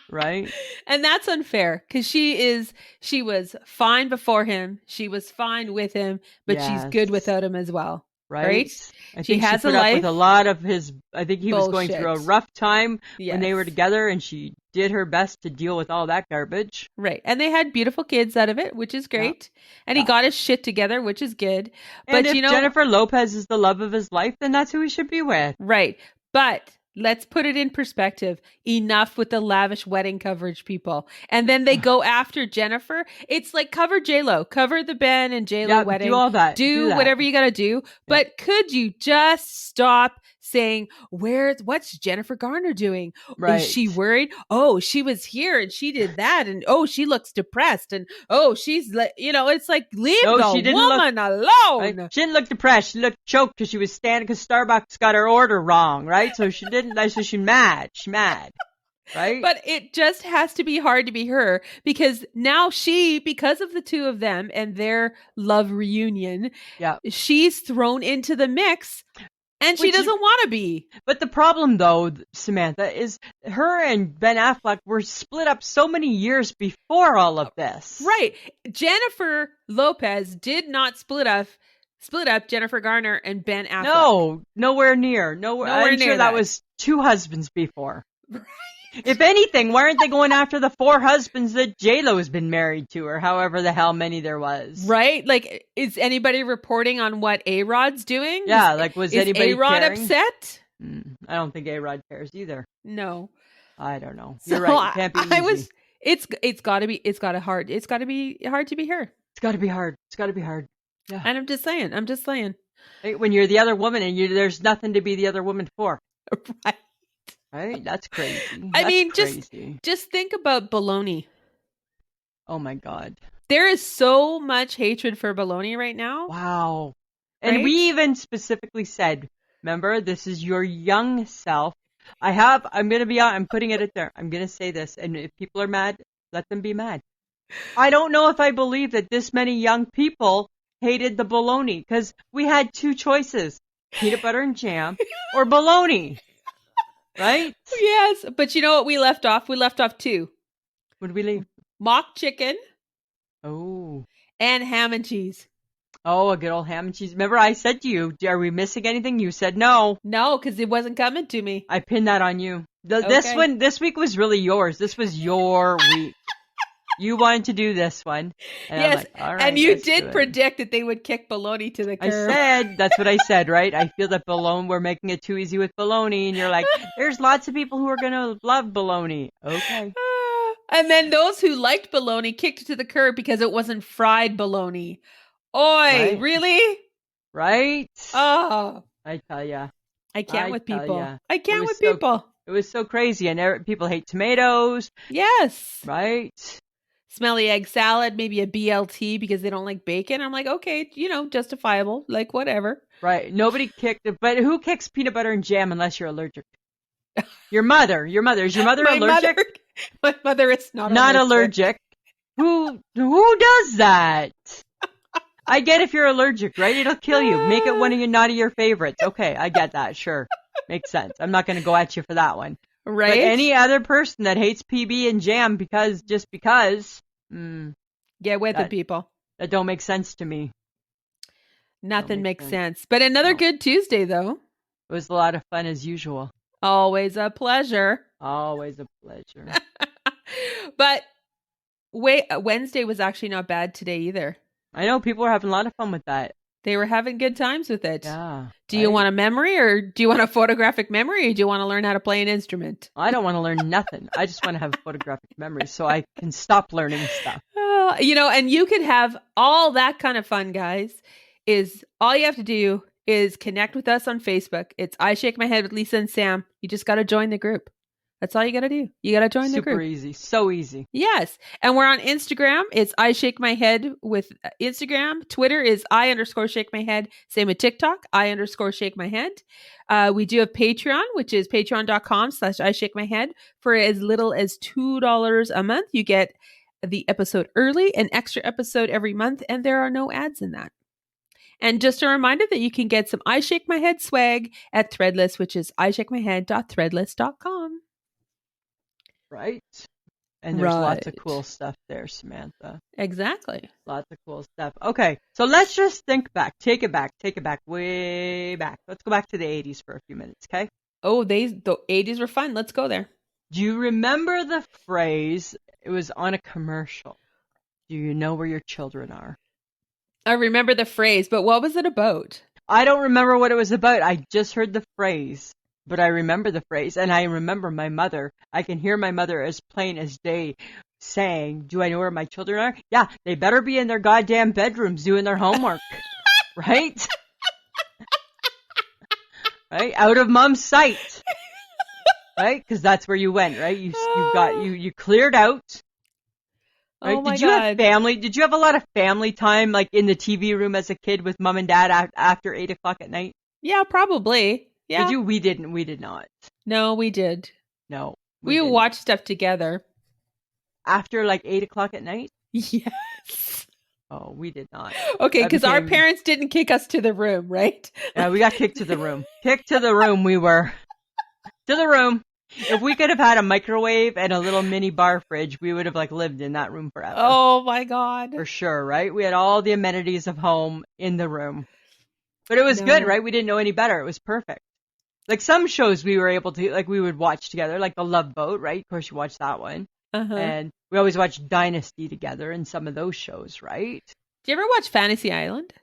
Right? And that's unfair because she was fine before him. She was fine with him, but she's good without him as well. Right? I think she has a life with a lot of his. I think he was going through a rough time when they were together, and she did her best to deal with all that garbage. Right, and they had beautiful kids out of it, which is great. Yeah. And he got his shit together, which is good. But if Jennifer Lopez is the love of his life, then that's who he should be with. Right, but Let's put it in perspective. Enough with the lavish wedding coverage, people. And then they go after Jennifer. It's like cover J-Lo. Cover the Ben and J-Lo wedding. Do all that. Do whatever you got to do. But could you just stop saying, what's Jennifer Garner doing? Right. Is she worried? Oh, she was here and she did that. And oh, she looks depressed. And oh, she's like, it's like, leave the woman alone. Right? She didn't look depressed. She looked choked because she was standing because Starbucks got her order wrong, right? So she didn't, so she's mad. She's mad. Right? But it just has to be hard to be her because now because of the two of them and their love reunion, she's thrown into the mix. And she doesn't want to be. But the problem, though, Samantha, is her and Ben Affleck were split up so many years before all of this. Right. Jennifer Lopez did not split up Jennifer Garner and Ben Affleck. No, nowhere near. I'm sure that was 2 husbands before. Right. If anything, why aren't they going after the 4 husbands that J-Lo has been married to, or however the hell many there was? Right? Like, is anybody reporting on what A-Rod's doing? Yeah, was anybody A-Rod caring? Upset? I don't think A-Rod cares either. No. I don't know. You're right. It can't be easy. It's got to be hard to be her. It's got to be hard. It's got to be hard. Yeah. And I'm just saying. When you're the other woman and there's nothing to be the other woman for. Right. Right? That's crazy. Just think about baloney. Oh my God. There is so much hatred for baloney right now. Wow. And we even specifically said, remember, this is your young self. I'm putting it out there. I'm going to say this. And if people are mad, let them be mad. I don't know if I believe that this many young people hated the bologna because we had 2 choices, peanut butter and jam or bologna. Right? Yes. But you know what we left off? We left off 2. What did we leave? Mock chicken. Oh. And ham and cheese. Oh, a good old ham and cheese. Remember I said to you, are we missing anything? You said no. No, because it wasn't coming to me. I pinned that on you. This week was really yours. This was your week. You wanted to do this one. And yes, like, all right, and you did predict that they would kick bologna to the curb. That's what I said, right? I feel that we're making it too easy with bologna. And you're like, there's lots of people who are going to love bologna. Okay. And then those who liked bologna kicked it to the curb because it wasn't fried bologna. Oi, right? Really? Right? Oh. I tell ya. I can't with people. I can't with people. It was so crazy. And people hate tomatoes. Yes. Right? Smelly egg salad, maybe a BLT because they don't like bacon. I'm like, okay, justifiable, like whatever. Right. Nobody kicked it. But who kicks peanut butter and jam unless you're allergic? Your mother. Is your mother allergic? My mother is not allergic. Who does that? I get if you're allergic, right? It'll kill you. Make it not of your favorites. Okay, I get that. Sure. Makes sense. I'm not going to go at you for that one. Right. But any other person that hates PB and jam because. Get with it, people. That don't make sense to me. Nothing makes sense. But another good Tuesday, though. It was a lot of fun as usual. Always a pleasure. Always a pleasure. But Wednesday was actually not bad today either. I know people were having a lot of fun with that. They were having good times with it. Yeah. Do you want a memory or do you want a photographic memory or do you want to learn how to play an instrument? I don't want to learn nothing. I just want to have a photographic memory so I can stop learning stuff. And you could have all that kind of fun, guys. All you have to do is connect with us on Facebook. It's I Shake My Head with Lisa and Sam. You just got to join the group. That's all you got to do. You got to join the group. Super easy. So easy. Yes. And we're on Instagram. It's I Shake My Head with Instagram. Twitter is I_shake my head. Same with TikTok, I_shake my head. We do have Patreon, which is patreon.com/I Shake My Head. For as little as $2 a month, you get the episode early, an extra episode every month, and there are no ads in that. And just a reminder that you can get some I Shake My Head swag at Threadless, which is ishakemyhead.threadless.com. Right. And there's lots of cool stuff there, Samantha. Exactly. Lots of cool stuff. Okay. So let's just think back. Take it back, way back. Let's go back to the 80s for a few minutes, okay? Oh, the 80s were fun. Let's go there. Do you remember the phrase? It was on a commercial. Do you know where your children are? I remember the phrase, but what was it about? I don't remember what it was about. I just heard the phrase. but I remember the phrase, and I remember my mother. I can hear my mother as plain as day saying, do I know where my children are? Yeah, they better be in their goddamn bedrooms doing their homework. Right? Right? Out of mom's sight. Right? Because that's where you went, right? You cleared out. Right? Oh my Did you have God. family? Did you have a lot of family time, like in the TV room as a kid with mom and dad after 8 o'clock at night? Yeah, probably. Yeah. Did you? We didn't. We did not. No, we did. No. We didn't. watched stuff together. After like 8 o'clock at night? Yes. Oh, we did not. Okay, That because our became- parents didn't kick us to the room, right? Yeah, we got kicked to the room. Kicked to the room we were. To the room. If we could have had a microwave and a little mini bar fridge, we would have like lived in that room forever. Oh my God. For sure, right? We had all the amenities of home in the room. But it was good, right? We didn't know any better. It was perfect. Like some shows we were able to, like we would watch together, like The Love Boat, right? Of course you watched that one. Uh-huh. And we always watched Dynasty together in some of those shows, right? Do you ever watch Fantasy Island?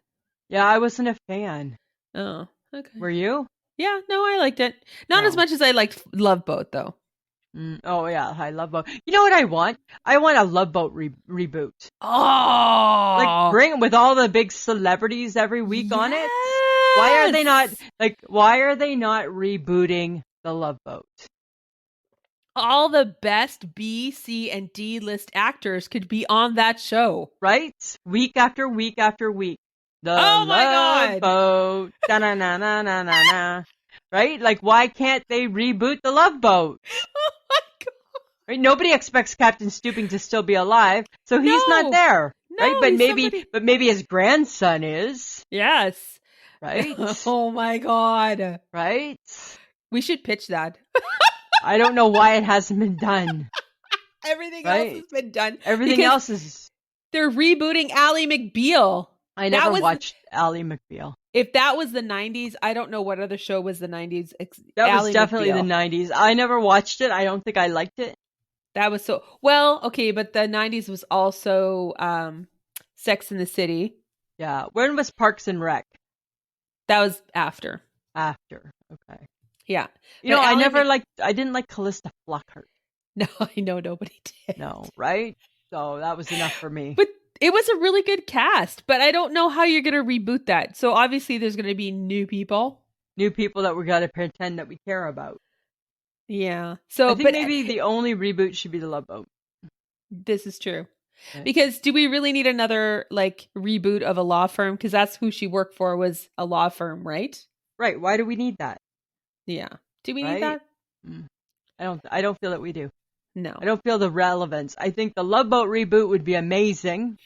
Yeah, I wasn't a fan. Oh, okay. Were you? Yeah, no, I liked it. Not as much as I liked Love Boat, though. Oh, yeah, I Love Boat. You know what I want? I want a Love Boat reboot. Oh! Like, bring with all the big celebrities every week on it. Why are they not rebooting the Love Boat? All the best B, C, and D list actors could be on that show. Right? Week after week after week. The Oh my Love God. Boat. Da-na-na-na-na-na-na. Right? Like, why can't they reboot the Love Boat? Oh my God. Right? Nobody expects Captain Stooping to still be alive, so he's not there. No, right? But he's maybe his grandson is. Yes. Right? Oh my God. Right? We should pitch that. I don't know why it hasn't been done. Everything else has been done. Everything else is... They're rebooting Ally McBeal. I never watched Ally McBeal. If that was the 90s, I don't know what other show was the 90s. That was definitely the 90s. I never watched it. I don't think I liked it. That was so... Well, okay, but the 90s was also Sex in the City. Yeah. When was Parks and Rec? That was after. After. Okay. Yeah. You know, I didn't like Callista Flockhart. No, I know nobody did. No, right? So that was enough for me. But it was a really good cast, but I don't know how you're going to reboot that. So obviously there's going to be new people. New people that we're going to pretend that we care about. Yeah. So I think maybe the only reboot should be The Love Boat. This is true. Okay. Because do we really need another like reboot of a law firm? Because that's who she worked for, was a law firm, right? Right. Why do we need that? Yeah. Do we need that? I don't feel that we do. No. I don't feel the relevance. I think the Love Boat reboot would be amazing.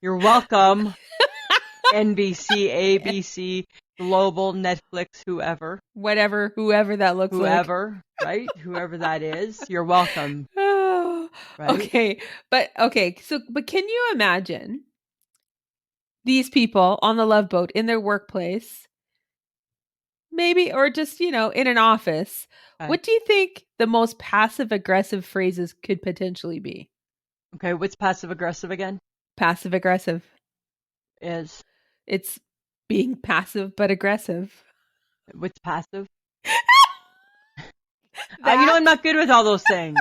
You're welcome. NBC, ABC, Global, Netflix, whoever. Whoever that looks like. Whoever, right? Whoever that is. You're welcome. Oh, right? Okay. But can you imagine these people on the Love Boat in their workplace? Maybe, or just, in an office. Okay. What do you think the most passive aggressive phrases could potentially be? Okay, what's passive aggressive again? Passive aggressive it's being passive but aggressive. What's passive? I'm not good with all those things.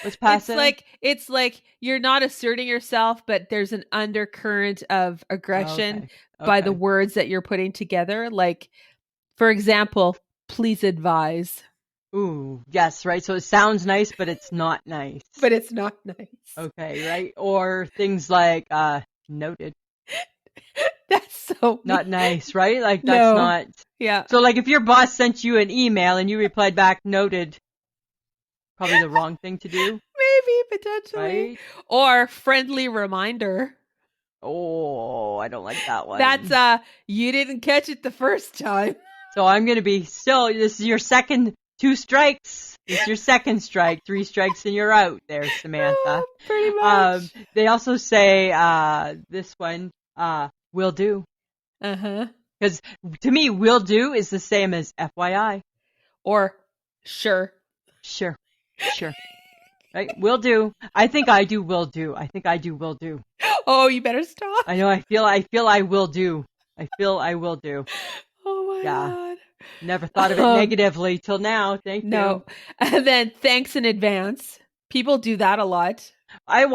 What's passive? It's like you're not asserting yourself, but there's an undercurrent of aggression by the words that you're putting together. Like, for example, please advise. Ooh, yes, right. So it sounds nice, but it's not nice. Okay, right. Or things like noted. That's so not nice, right? Like that's not. Yeah. So like if your boss sent you an email and you replied back noted, probably the wrong thing to do. Maybe, potentially. Right? Or friendly reminder. Oh, I don't like that one. That's you didn't catch it the first time. So I'm going to be this is your second 2 strikes. This is your second strike. 3 strikes and you're out there, Samantha. Oh, pretty much. They also say this one, will do. Uh-huh. Because to me, will do is the same as FYI. Or sure. Sure. Right? Will do. I think I do will do. Oh, you better stop. I know. I feel I will do. I feel I will do. Oh my God. Never thought of it negatively till now. Thank you. No. And then thanks in advance. People do that a lot. I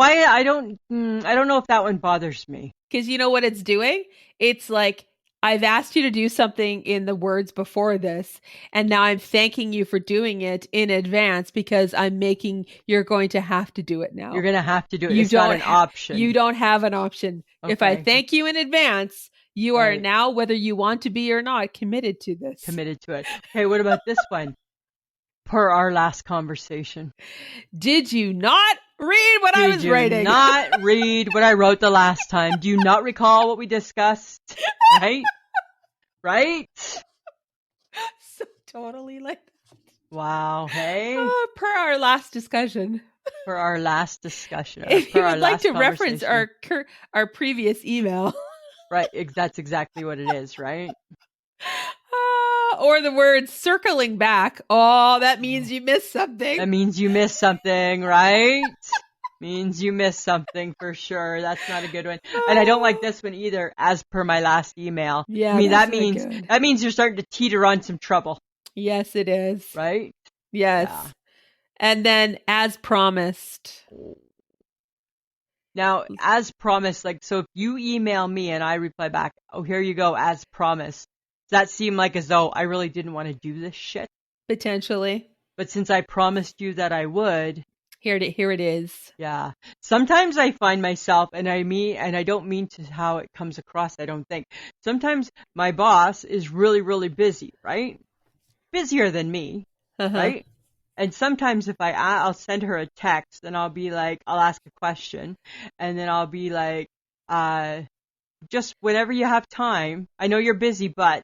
don't know if that one bothers me. Because you know what it's doing? It's like, I've asked you to do something in the words before this, and now I'm thanking you for doing it in advance because you're going to have to do it now. You're going to have to do it. It's not an option. You don't have an option. Okay. If I thank you in advance, you are now, whether you want to be or not, committed to this. Committed to it. Okay, what about this one? Per our last conversation. Did you not read what I was writing? Did you not read what I wrote the last time? Do you not recall what we discussed? Right? Right? So totally like that. Wow. Hey? Per our last discussion. For our last discussion. If you would like to reference our previous email. Right. That's exactly what it is, right? Or the word circling back. Oh, that means you missed something. That means you missed something, right? Means you missed something for sure. That's not a good one. And I don't like this one either, as per my last email. Yeah, I mean, that means you're starting to teeter on some trouble. Yes, it is. Right? Yes. Yeah. And then as promised. Now, as promised, like, so if you email me and I reply back, oh, here you go, as promised. Does that seem like as though I really didn't want to do this shit? Potentially. But since I promised you that I would. Here it is. Yeah. Sometimes I find myself, and I don't mean to how it comes across, I don't think. Sometimes my boss is really, really busy, right? Busier than me, right? And sometimes if I'll send her a text and I'll be like, I'll ask a question and then I'll be like, just whenever you have time, I know you're busy, I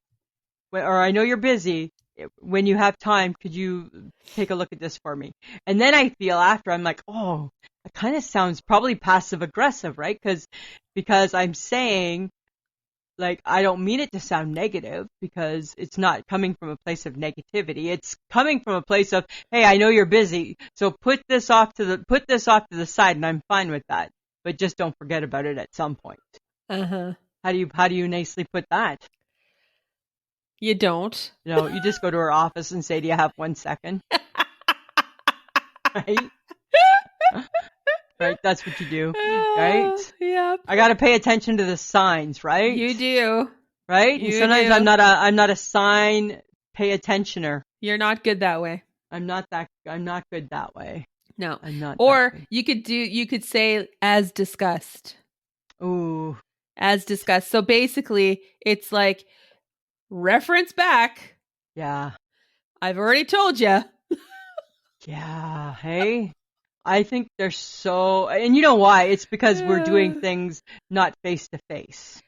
know you're busy. When you have time, could you take a look at this for me? And then I feel after, I'm like, oh, it kind of sounds probably passive aggressive, right? Because I'm saying, like, I don't mean it to sound negative because it's not coming from a place of negativity. It's coming from a place of, hey, I know you're busy, so put this off to the side, and I'm fine with that. But just don't forget about it at some point. How do you nicely put that? You don't. No, you just go to her office and say, do you have 1 second? Right? Right? That's what you do. Right? Yeah. I got to pay attention to the signs, right? You do. Right? And sometimes I'm not a sign pay attentioner. You're not good that way. I'm not good that way. No. I'm not. Or you could say as discussed. Ooh. As discussed. So basically it's like, reference back. Yeah. I've already told you. Yeah. Hey, I think they're so, and you know why? It's because we're doing things not face to face.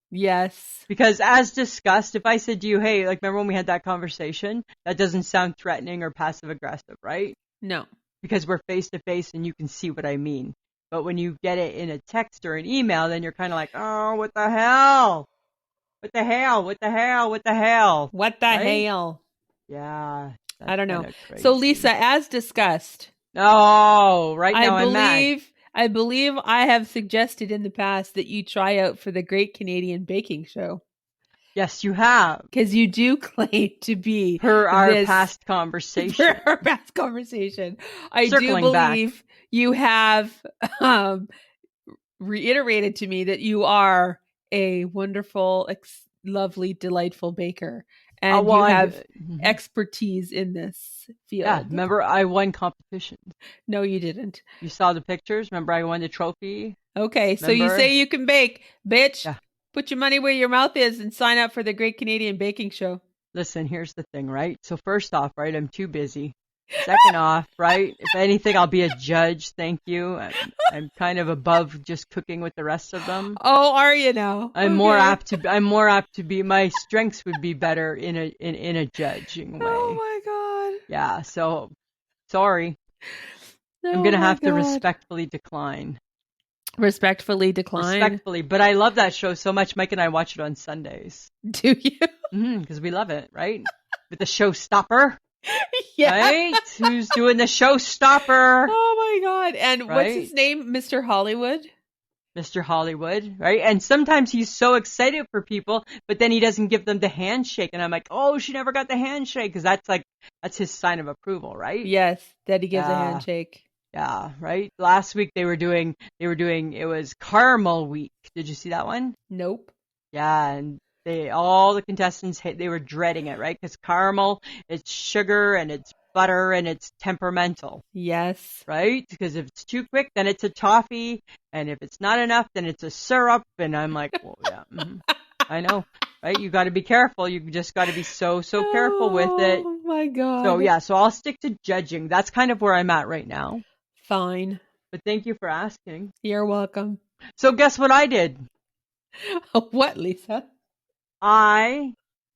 Yes. Because as discussed, if I said to you, hey, like, remember when we had that conversation? That doesn't sound threatening or passive aggressive, right? No. Because we're face to face and you can see what I mean. But when you get it in a text or an email, then you're kind of like, oh, what the hell? What the hell? What the hell? What the hell? What the hell? Yeah. I don't know. So Lisa, as discussed. Oh, right now I believe I have suggested in the past that you try out for the Great Canadian Baking Show. Yes, you have. Because you do claim to be per our past conversation. I do believe you have reiterated to me that you are a wonderful, lovely, delightful baker. And you have expertise in this field. Yeah, remember I won competitions. No, you didn't. You saw the pictures? Remember I won the trophy? Okay, so you say you can bake. Bitch, put your money where your mouth is and sign up for the Great Canadian Baking Show. Listen, here's the thing, right? So first off, right, I'm too busy. Second off, right, if anything, I'll be a judge. Thank you. I'm kind of above just cooking with the rest of them. Oh, are you now? I'm more apt to be. My strengths would be better in a judging way. Oh my god. Yeah. So sorry. I'm gonna have to respectfully decline. Respectfully decline. Respectfully, but I love that show so much. Mike and I watch it on Sundays. Do you? Because we love it, right? With the showstopper. Yeah. Right? Who's doing the showstopper? Oh my god. And what's his name? Mr. Hollywood? Mr. Hollywood, right? And sometimes he's so excited for people, but then he doesn't give them the handshake. And I'm like, oh, she never got the handshake. Because that's his sign of approval, right? Yes, that he gives a Yeah. handshake. Yeah, right. Last week they were doing, it was caramel week. Did you see that one? Nope. Yeah, and all the contestants, they were dreading it, right? Because caramel, it's sugar and it's butter and it's temperamental, Yes. right? Because if it's too quick, then it's a toffee, and if it's not enough, then it's a syrup. And I'm like, well, yeah, I know, right? You got to be careful. You just got to be so careful with it. Oh my God. So yeah, so I'll stick to judging. That's kind of where I'm at right now. Fine. But thank you for asking. You're welcome. So guess what I did? What, Lisa? I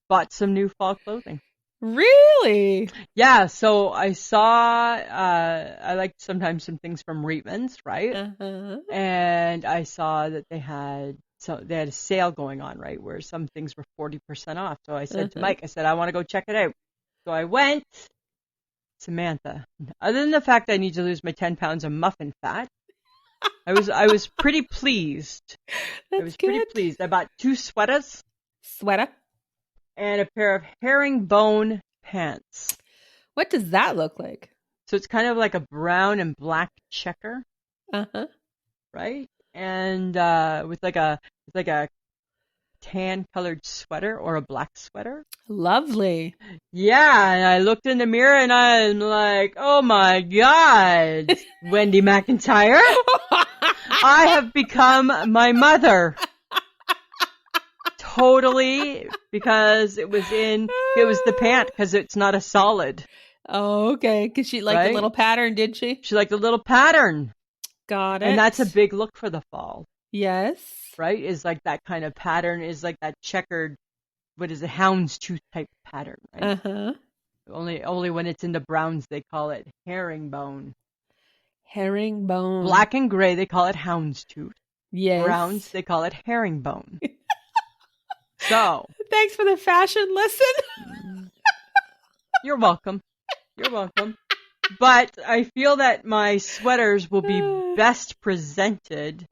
bought some new fall clothing. Really? Yeah, so I saw, I like sometimes some things from Reitman's, right? Uh-huh. And I saw that they had a sale going on, right? Where some things were 40% off. So I said to Mike, I want to go check it out. So I went. Samantha, other than the fact I need to lose my 10 pounds of muffin fat, I was pretty pleased. Pretty pleased. I bought 2 sweaters. Sweater? And a pair of herringbone pants. What does that look like? So it's kind of like a brown and black checker. Uh-huh. Right? And with like a tan colored sweater or a black sweater. Lovely. Yeah, and I looked in the mirror and I'm like, oh my God, Wendy McIntyre, I have become my mother. Totally, because it was the pant, because it's not a solid. Oh, okay. Because she liked the little pattern, did she? She liked the little pattern. Got it. And that's a big look for the fall. Yes. Right? Is like that kind of pattern, is like that checkered, what is it, houndstooth type pattern, right? Uh-huh. Only when it's in the browns they call it herringbone. Herringbone. Black and gray they call it houndstooth. Yes. Browns they call it herringbone. So. Thanks for the fashion lesson. You're welcome. You're welcome. But I feel that my sweaters will be best presented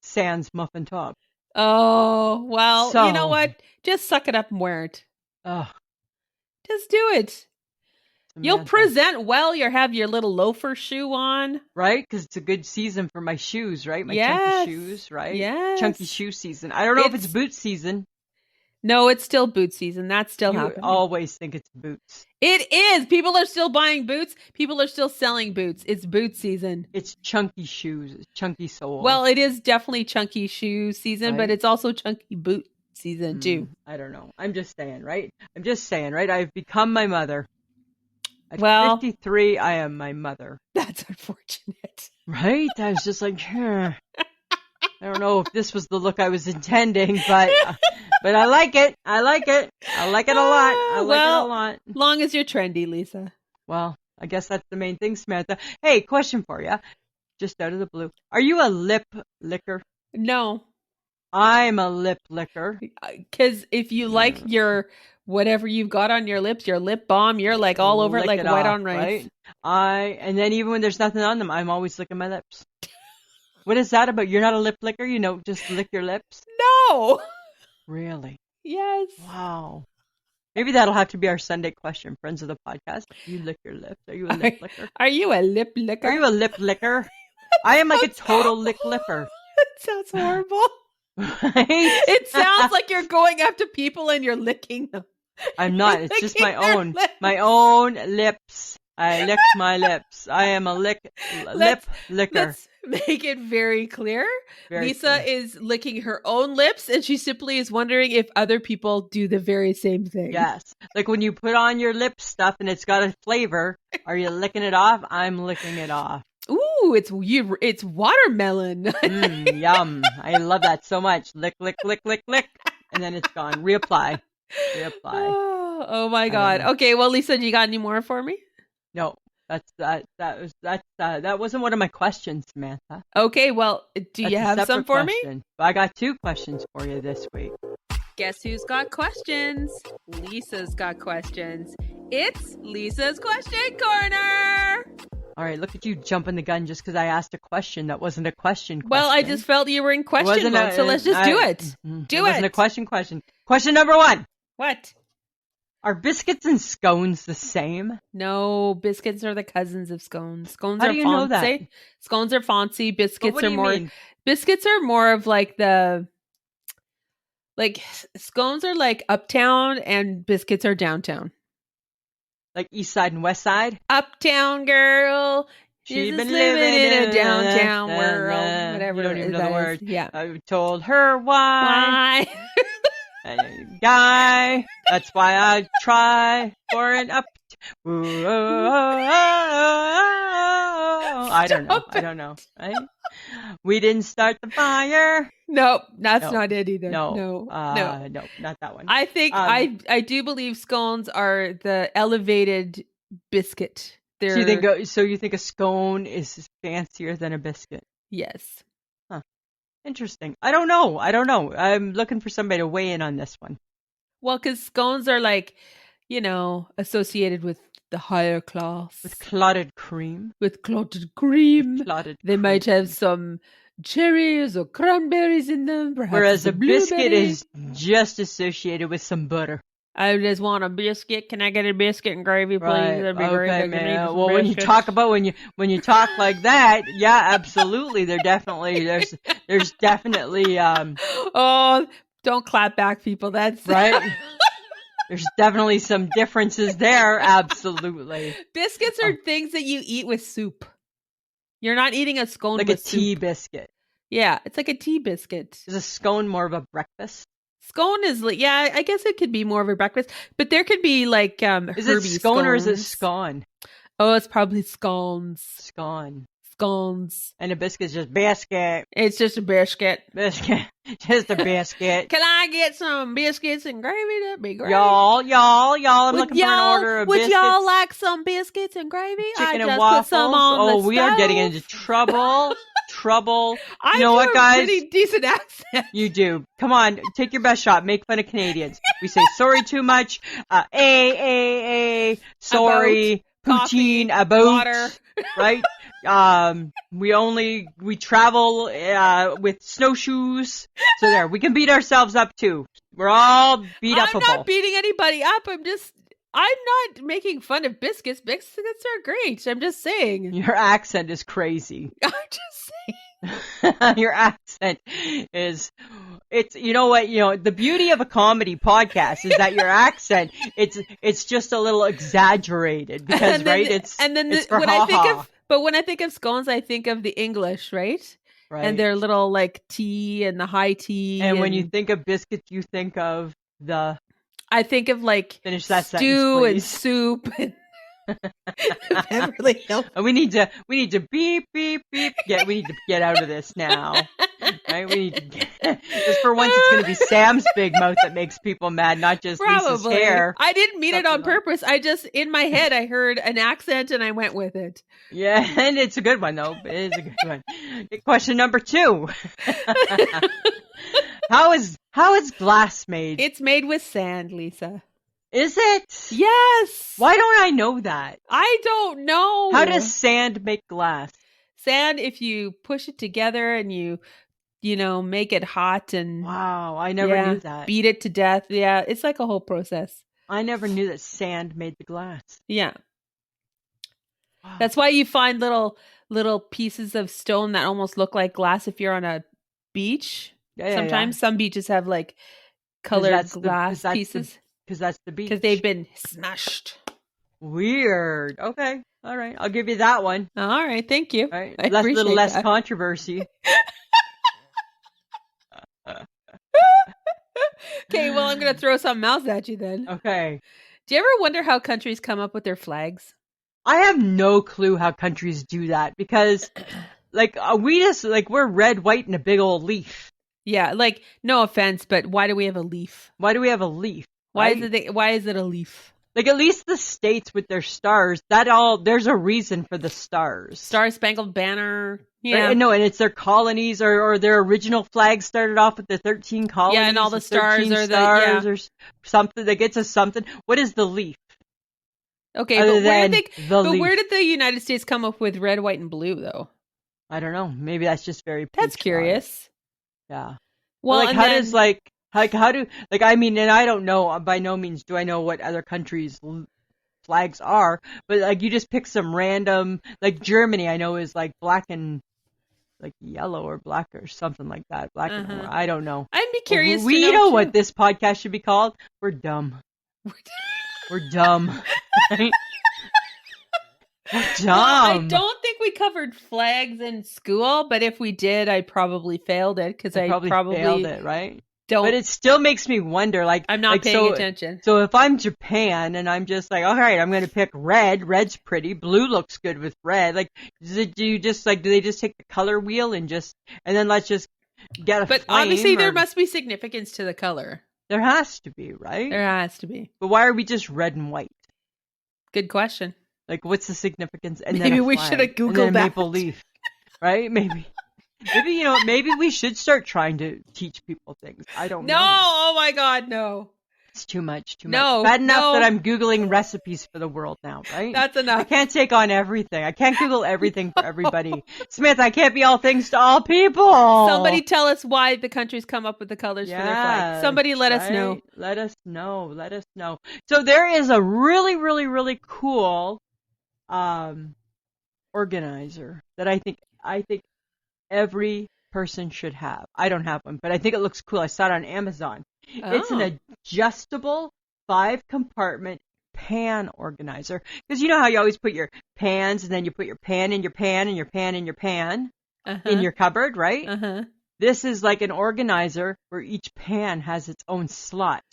sans muffin top. Oh, well, So, you know what? Just suck it up and wear it. Just do it. Samantha. You'll present well. You'll have your little loafer shoe on. Right? Because it's a good season for my shoes, right? My Yes. chunky shoes, right? Yes. Chunky shoe season. I don't know if it's boot season. No, it's still boot season. That's still You happening. always think it's boots. It is. People are still buying boots. People are still selling boots. It's boot season. It's chunky shoes. It's chunky soles. Well, it is definitely chunky shoe season, but it's also chunky boot season too. I don't know. I'm just saying, right? I've become my mother. At 53, I am my mother. That's unfortunate. Right? I was just like, I don't know if this was the look I was intending, but I like it. I like it. I like it a lot. I like it a lot. Long as you're trendy, Lisa. Well, I guess that's the main thing, Samantha. Hey, question for you. Just out of the blue. Are you a lip licker? No. I'm a lip licker. Because if you like your whatever you've got on your lips, your lip balm, you're like all over it like white on rice. Right? And then even when there's nothing on them, I'm always licking my lips. What is that about? You're not a lip licker? You know, just lick your lips? No. Really? Yes. Wow. Maybe that'll have to be our Sunday question, friends of the podcast. You lick your lips. Are you a lip licker? Are you a lip licker? Are you a lip licker? I am like a total lip lipper. That sounds horrible. Right? It sounds like you're going up to people and you're licking them. I'm not. It's just my own lips. I lick my lips. I am a lip licker. Let's make it very clear. Lisa is licking her own lips, and she simply is wondering if other people do the very same thing. Yes. Like when you put on your lip stuff and it's got a flavor, are you licking it off? I'm licking it off. Ooh, it's watermelon. Yum. I love that so much. Lick, lick, lick, lick, lick. And then it's gone. Reapply. Oh my God. Okay, well, Lisa, do you got any more for me? No. That wasn't one of my questions, Samantha. Okay, well, do you have some for me? I got 2 questions for you this week. Guess who's got questions? Lisa's got questions. It's Lisa's Question Corner. All right, look at you jumping the gun just because I asked a question that wasn't a question. Well, I just felt you were in question mode, so let's just do it. Do it. Wasn't a question. Question number 1. What? Are biscuits and scones the same? No, biscuits are the cousins of scones. Scones How are do you know that? fancy. Scones are fancy. Biscuits what do are you more. mean? Biscuits are more of like scones are like uptown, and biscuits are downtown. Like East Side and West Side? Uptown girl. She's been been living in a downtown world. Whatever. You don't even know that the is. word. Yeah. I told her why. Why? Guy. That's why I try for an up. Ooh, I don't know. Right? We didn't start the fire. Nope, that's not it either. No, no, not that one. I think I do believe scones are the elevated biscuit. So you think a scone is fancier than a biscuit? Yes. Huh. Interesting. I don't know. I'm looking for somebody to weigh in on this one. Well, because scones are like, associated with the higher class. With clotted cream. They might have some cherries or cranberries in them. Whereas a biscuit is just associated with some butter. I just want a biscuit. Can I get a biscuit and gravy, please? Right. That'd be Okay, great. man. Well, when you talk like that, yeah, absolutely. There's definitely. Oh, don't clap back, people. That's right. There's definitely some differences there. Absolutely. Biscuits are things that you eat with soup. You're not eating a scone like with a tea soup. biscuit. Yeah, it's like a tea biscuit. Is a scone more of a breakfast? Scone is like, yeah, I guess it could be more of a breakfast, but there could be like is it scone or is it scone? Oh, it's probably scones. Scones. And a biscuit is just biscuit. It's just a biscuit. Just a biscuit. Can I get some biscuits and gravy? That'd be great. Y'all, I'm looking for an order of biscuits. Would y'all like some biscuits and gravy? Chicken I and waffles. Put some on the we stove. are getting into trouble. I you know what, guys? A pretty decent accent. You do. Come on, take your best shot. Make fun of Canadians. We say sorry too much. Sorry. Poutine, about water. Right? We travel with snowshoes. So there, we can beat ourselves up too. We're all beat up. I'm not beating anybody up. I'm not making fun of biscuits. Biscuits are great. I'm just saying. Your accent is crazy. I'm just saying. Your accent is, the beauty of a comedy podcast is that your accent, it's just a little exaggerated because, right? When I think of scones, I think of the English, right? Right. And their little like tea and the high tea. And when you think of biscuits, you think of I think of like finish that stew sentence, and soup and Beverly Hills. We need to beep beep beep. We need to get out of this now. Right? We need to just for once it's going to be Sam's big mouth that makes people mad, not just Lisa's hair. I didn't mean it on purpose. I just in my head I heard an accent and I went with it. Yeah, and it's a good one though. It is a good one. Question number 2. How is glass made? It's made with sand, Lisa. Is it? Yes. Why don't I know that? I don't know. How does sand make glass? Sand, if you push it together and you make it hot and wow, I never knew that. Beat it to death. Yeah, it's like a whole process. I never knew that sand made the glass. Yeah. Wow. That's why you find little pieces of stone that almost look like glass if you're on a beach. Sometimes some beaches have like colored glass pieces. Because that's the beach. Because they've been smashed. Weird. Okay. All right. I'll give you that one. All right. Thank you. All right. Little less controversy. Okay. Well, I'm going to throw something else at you then. Okay. Do you ever wonder how countries come up with their flags? I have no clue how countries do that because, we're red, white, and a big old leaf. Yeah. Like, no offense, but why do we have a leaf? Why do we have a leaf? Why is it a leaf? Like at least the states with their stars, there's a reason for the stars. Star Spangled Banner. Yeah. Right? No, and it's their colonies or their original flag started off with the 13 colonies. Yeah, and all the stars are or something that gets us something. What is the leaf? Okay, Other but than the where leaf. did the United States come up with red, white, and blue though? I don't know. Maybe that's just very That's patriotic. curious. Yeah. Well, But like, and how then does how do I mean, and I don't know. By no means do I know what other countries' flags are. But like, you just pick some random, like Germany. I know is like black and like yellow or black or something like that. Black and orange. I don't know. I'd be curious to We know know too. what this podcast should be called. We're dumb. We're dumb. Right? We're dumb. Well, I don't think we covered flags in school, but if we did, I probably failed it because I probably failed it, right? don't. But it still makes me wonder, like, I'm not paying attention. So if I'm Japan and I'm just like, all right, I'm going to pick red. Red's pretty. Blue looks good with red. Like, do they just take the color wheel and then let's just get a But flame, obviously there must be significance to the color. There has to be, right? There has to be. But why are we just red and white? Good question. Like, what's the significance? And maybe then we should have Googled and then that. maple leaf, right? Maybe maybe we should start trying to teach people things. I don't know. No, oh my God, no. It's too much. No, Bad enough no. that I'm Googling recipes for the world now, right? That's enough. I can't take on everything. I can't Google everything for everybody. Smith, I can't be all things to all people. Somebody tell us why the countries come up with the colors for their flag. Somebody let us know. Let us know. Let us know. So there is a really, really, really cool organizer that I think every person should have. I don't have one, but I think it looks cool. I saw it on Amazon. Oh. It's an adjustable 5-compartment pan organizer. Because you know how you always put your pans and then you put your pan in your pan and your pan in your pan in your cupboard, right? This is like an organizer where each pan has its own slot.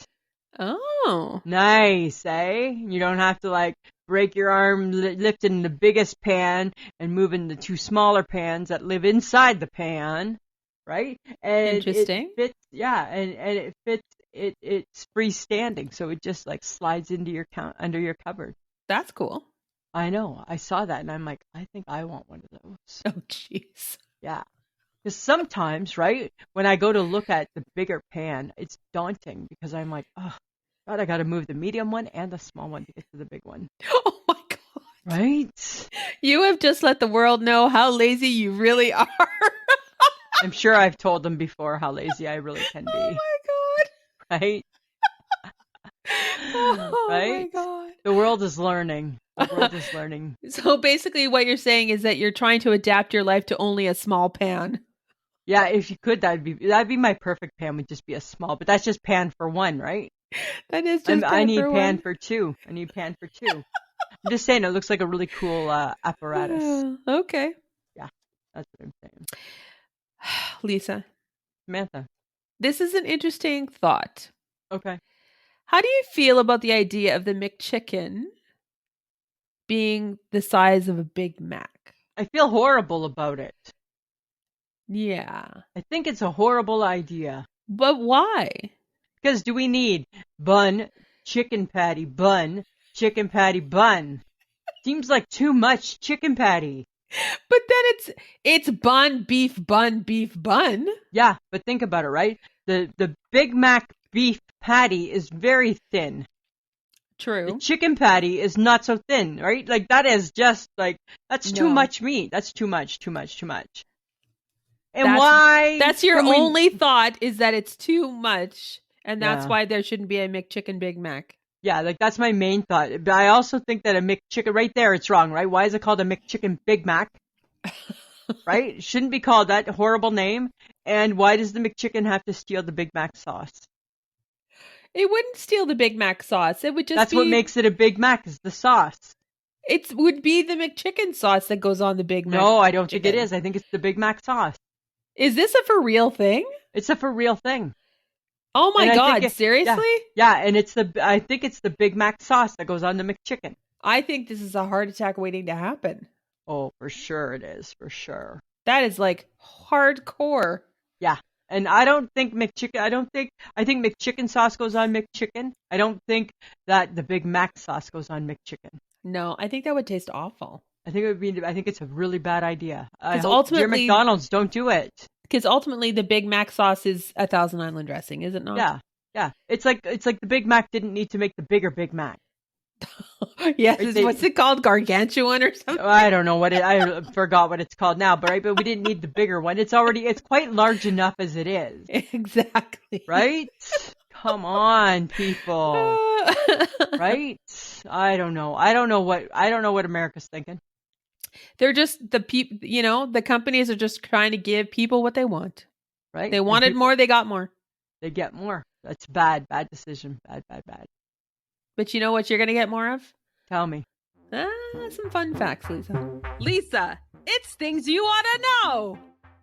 Oh. Nice, eh? You don't have to like break your arm lifting the biggest pan and moving the 2 smaller pans that live inside the pan, right? And interesting. It fits, and it fits. It's freestanding, so it just like slides into under your cupboard. That's cool. I know. I saw that and I'm like, I think I want one of those. Oh, jeez. Yeah. Because sometimes, right, when I go to look at the bigger pan, it's daunting because I'm like, oh, God, I got to move the medium one and the small one to get to the big one. Oh, my God. Right? You have just let the world know how lazy you really are. I'm sure I've told them before how lazy I really can be. Oh, my God. Right? Oh, right? my God. The world is learning. The world is learning. So basically what you're saying is that you're trying to adapt your life to only a small pan. Yeah, if you could, that'd be my perfect pan, would just be a small, but that's just pan for one, right? That is just I need pan for two. I need pan for two. I'm just saying, it looks like a really cool apparatus. Okay. Yeah, that's what I'm saying. Lisa. Samantha. This is an interesting thought. Okay. How do you feel about the idea of the McChicken being the size of a Big Mac? I feel horrible about it. Yeah. I think it's a horrible idea. But why? Because do we need bun, chicken patty, bun, chicken patty, bun? Seems like too much chicken patty. But then it's bun, beef, bun, beef, bun. Yeah, but think about it, right? The Big Mac beef patty is very thin. True. The chicken patty is not so thin, right? Like that is just like, that's too much meat. That's too much. And why? That's your only thought, is that it's too much. And that's why there shouldn't be a McChicken Big Mac. Yeah, like that's my main thought. But I also think that a McChicken, right there, it's wrong, right? Why is it called a McChicken Big Mac? Right? It shouldn't be called that horrible name. And why does the McChicken have to steal the Big Mac sauce? It wouldn't steal the Big Mac sauce. It would just That's what makes it a Big Mac, is the sauce. It would be the McChicken sauce that goes on the Big Mac. No, I don't think it is. I think it's the Big Mac sauce. Is this a for real thing? It's a for real thing. Oh my God, seriously? Yeah, and I think it's the Big Mac sauce that goes on the McChicken. I think this is a heart attack waiting to happen. Oh, for sure it is, for sure. That is like hardcore. Yeah. And I think McChicken sauce goes on McChicken. I don't think that the Big Mac sauce goes on McChicken. No, I think that would taste awful. I think it's a really bad idea. I hope ultimately, dear McDonald's don't do it. Because ultimately the Big Mac sauce is a Thousand Island dressing, is it not? Yeah. It's like the Big Mac didn't need to make the bigger Big Mac. Yes, Right, what's it called? Gargantuan or something? I don't know what I forgot what it's called now, but we didn't need the bigger one. It's quite large enough as it is. Exactly. Right? Come on, people. Right? I don't know. I don't know what America's thinking. They're just the companies are just trying to give people what they want. Right? They wanted more, they got more. They get more. That's bad decision. Bad. But you know what you're going to get more of? Tell me. Some fun facts, Lisa. Lisa, it's things you want to know.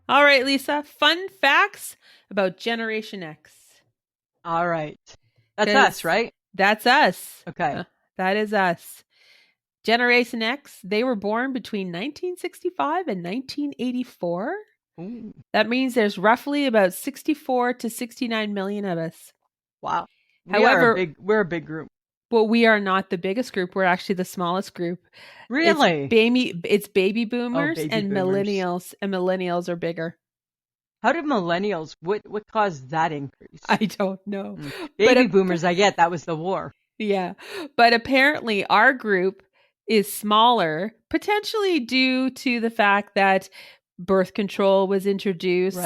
All right, Lisa. Fun facts about Generation X. All right. That's us, right? That's us. Okay. That is us. Generation X, they were born between 1965 and 1984. Ooh. That means there's roughly about 64 to 69 million of us. Wow. However, we're a big group. But we are not the biggest group. We're actually the smallest group. Really? It's baby boomers and boomers. millennials, and millennials are bigger. How did millennials, what caused that increase? I don't know. Baby boomers, I get. That was the war. Yeah. But apparently our group is smaller, potentially due to the fact that birth control was introduced.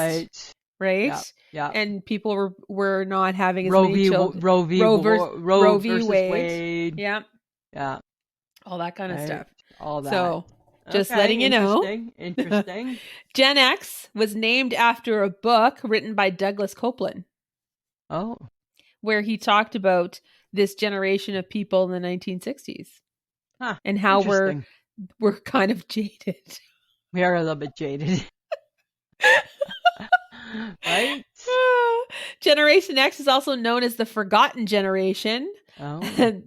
Right? Yeah. And people were not having as Roe many children. Roe v. versus Wade. Yeah. Yeah. All that kind of stuff. All that. So just letting you know. Interesting. Gen X was named after a book written by Douglas Copeland. Oh. Where he talked about this generation of people in the 1960s. Huh. And how we're kind of jaded. We are a little bit jaded. Right? Generation X is also known as the forgotten generation. Oh.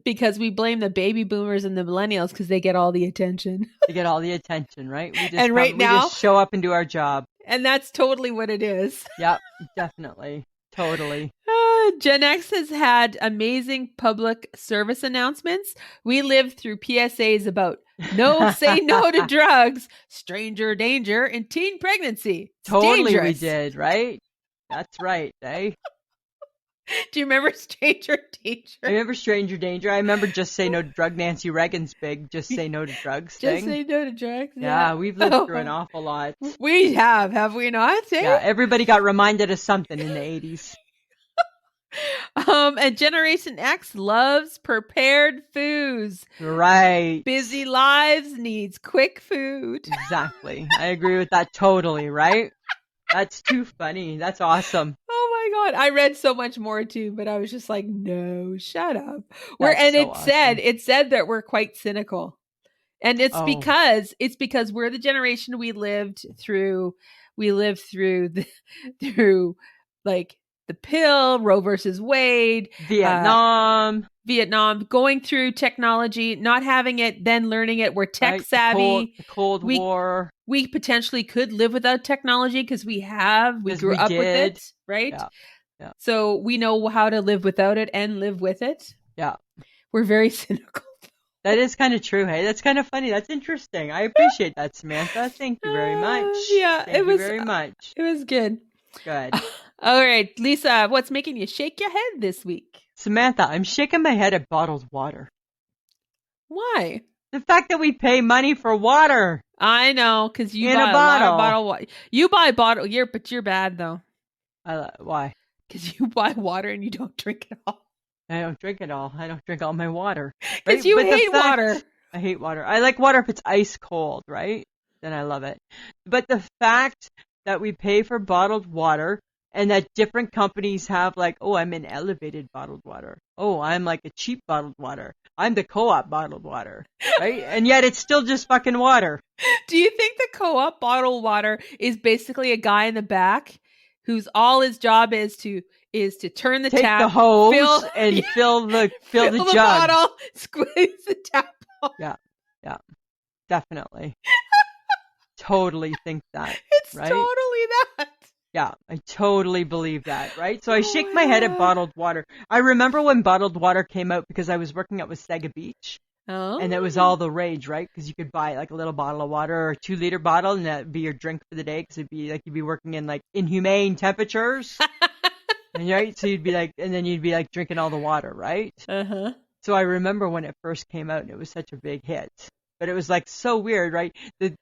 Because we blame the baby boomers and the millennials because they get all the attention. They get all the attention, right? We just show up and do our job. And that's totally what it is. Yep, definitely. Totally. Gen X has had amazing public service announcements. We lived through PSAs about say no to drugs, stranger danger, and teen pregnancy. It's totally dangerous. We did, right? That's right, eh? Do you remember Stranger Danger? I remember Stranger Danger. I remember Just Say No to Drug. Nancy Reagan's big Just Say No to Drugs thing. Just Say No to Drugs. Yeah, we've lived through an awful lot. We have we not? Eh? Yeah, everybody got reminded of something in the 80s. And Generation X loves prepared foods. Right. Busy lives needs quick food. Exactly. I agree with that totally, right? That's too funny. That's awesome. Oh my God. I read so much more too, but I was just like, no, shut up. It said that we're quite cynical. And it's because we're the generation we lived through the pill, Roe versus Wade, Vietnam, going through technology, not having it, then learning it. We're tech savvy. The Cold War. We potentially could live without technology because we grew up with it, right? Yeah. So we know how to live without it and live with it. Yeah. We're very cynical. That is kind of true. Hey, that's kind of funny. That's interesting. I appreciate that, Samantha. Thank you very much. Thank you very much. It was good. Good. All right, Lisa, what's making you shake your head this week? Samantha, I'm shaking my head at bottled water. Why? The fact that we pay money for water. I know, because you buy a lot of bottled water. You buy bottle, but you're bad though. Why? Because you buy water and you don't drink it all. I don't drink it all. I don't drink all my water. Because you hate water. I hate water. I like water if it's ice cold, right? Then I love it. But the fact that we pay for bottled water and that different companies have I'm an elevated bottled water. Oh, I'm like a cheap bottled water. I'm the co-op bottled water, right? And yet it's still just fucking water. Do you think the co-op bottled water is basically a guy in the back whose all his job is to turn the tap, take the hose, and fill the jug. Bottle, squeeze the tap off. Yeah, definitely. Totally think that. It's right? totally that. Yeah, I totally believe that, right? So I shake my head at bottled water. I remember when bottled water came out because I was working at Wasaga Beach. Oh. And it was all the rage, right? Because you could buy a little bottle of water or a 2-liter bottle and that'd be your drink for the day because it'd be you'd be working in inhumane temperatures. And right? So you'd be drinking all the water, right? Uh-huh. So I remember when it first came out and it was such a big hit. But it was like so weird, right?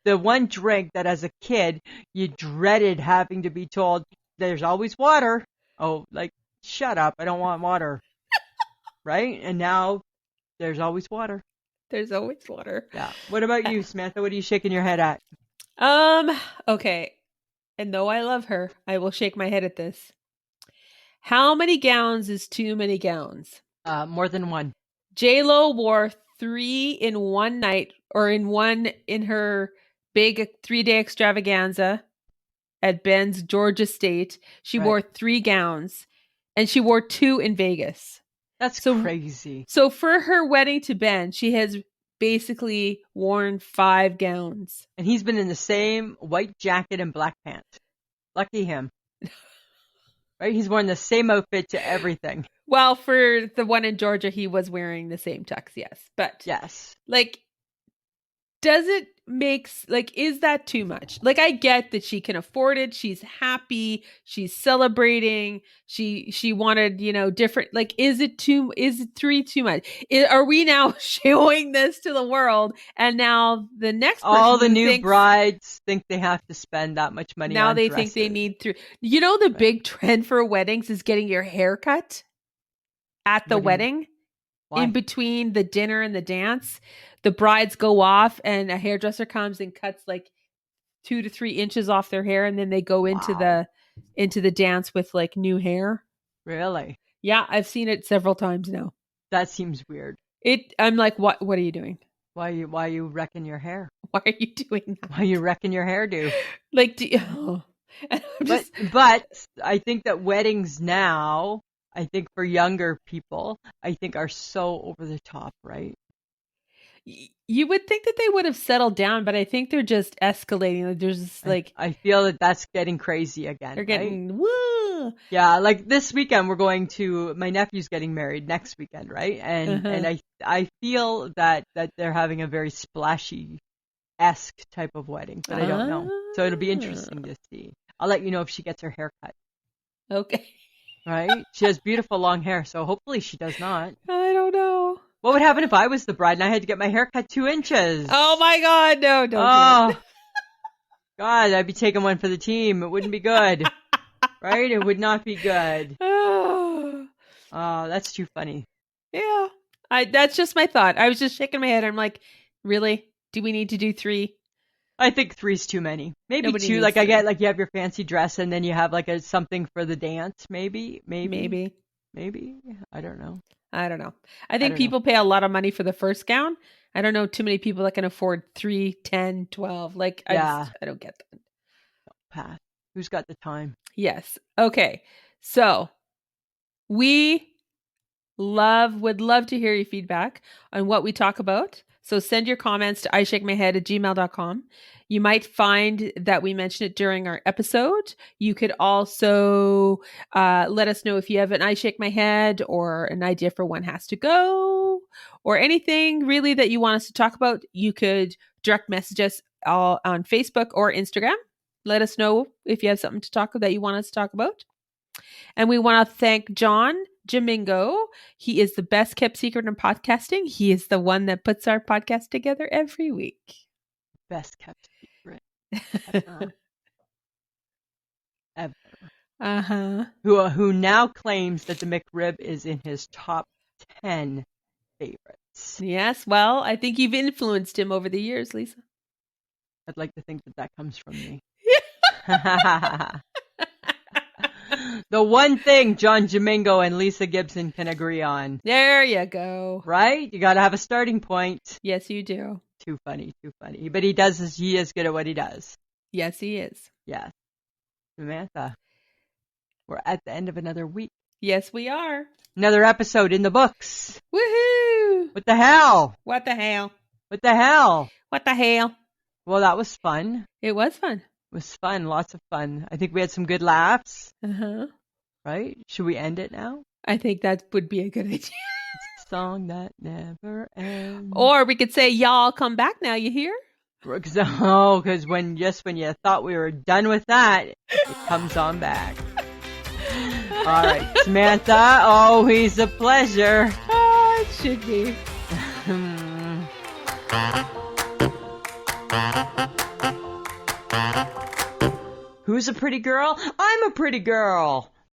The one drink that as a kid you dreaded having to be told, there's always water. Oh, like, shut up, I don't want water. Right? And now there's always water. There's always water. Yeah. What about you, Samantha? What are you shaking your head at? Okay. And though I love her, I will shake my head at this. How many gowns is too many gowns? More than one. J-Lo wore 3 in one night, or in her big 3-day extravaganza at Ben's Georgia State. She wore 3 gowns, and she wore 2 in Vegas. That's crazy. So for her wedding to Ben, she has basically worn 5 gowns. And he's been in the same white jacket and black pants. Lucky him. Right? He's worn the same outfit to everything. Well, for the one in Georgia, he was wearing the same tux, yes. But yes, like, does it make, like, is that too much? Like, I get that she can afford it. She's happy. She's celebrating. She wanted, different, like, is it 3 too much? Are we now showing this to the world? And now the next person all the new brides think they have to spend that much money now on they dresses. think they need 3. The big trend for weddings is getting your hair cut at the wedding. Why? In between the dinner and the dance. The brides go off and a hairdresser comes and cuts like 2 to 3 inches off their hair, and then they go into the dance with like new hair. Really? Yeah, I've seen it several times now. That seems weird. I'm like, what are you doing? Why you wrecking your hair? Why are you doing that? Why are you wrecking your hairdo? Like, but I think that weddings now, I think for younger people, I think are so over the top, right? You would think that they would have settled down, but I think they're just escalating. Like, there's just like, I feel that that's getting crazy again. They're getting woo. Yeah, like this weekend we're going to, my nephew's getting married next weekend, right? And I feel that they're having a very splashy-esque type of wedding, but I don't know. So it'll be interesting to see. I'll let you know if she gets her hair cut. Okay. Right? She has beautiful long hair, so hopefully she does not. I don't know. What would happen if I was the bride and I had to get my hair cut 2 inches? Oh my God, no, don't do it. God, I'd be taking one for the team. It wouldn't be good. Right? It would not be good. Oh, that's too funny. Yeah. That's just my thought. I was just shaking my head. I'm like, really? Do we need to do 3? I think 3's too many. Maybe Nobody 2. needs Like 3. I get, like you have your fancy dress and then you have like something for the dance. Maybe. I don't know. I think people pay a lot of money for the first gown. I don't know too many people that can afford 3, 10, 12. Like, I don't get that. Pass. Who's got the time? Yes. Okay. So we would love to hear your feedback on what we talk about. So send your comments to ishakemyhead@gmail.com. You might find that we mention it during our episode. You could also let us know if you have an I Shake My Head or an idea for One Has to Go or anything really that you want us to talk about. You could direct message us all on Facebook or Instagram. Let us know if you have something to talk about that you want us to talk about. And we want to thank John Jamingo. He is the best kept secret in podcasting. He is the one that puts our podcast together every week. Best kept secret ever. Who now claims that the McRib is in his top 10 favorites. Yes, well, I think you've influenced him over the years, Lisa. I'd like to think that comes from me. The one thing John Jamingo and Lisa Gibson can agree on. There you go. Right? You got to have a starting point. Yes, you do. Too funny. But he is good at what he does. Yes, he is. Yes. Samantha, we're at the end of another week. Yes, we are. Another episode in the books. Woohoo! What the hell? What the hell? What the hell? What the hell? Well, that was fun. It was fun. It was fun. Lots of fun. I think we had some good laughs. Uh-huh. Right? Should we end it now? I think that would be a good idea. It's a song that never ends. Or we could say, y'all come back now, you hear? Because when you thought we were done with that, it comes on back. All right, Samantha, always a pleasure. Bye. That should be. Who's a pretty girl? I'm a pretty girl.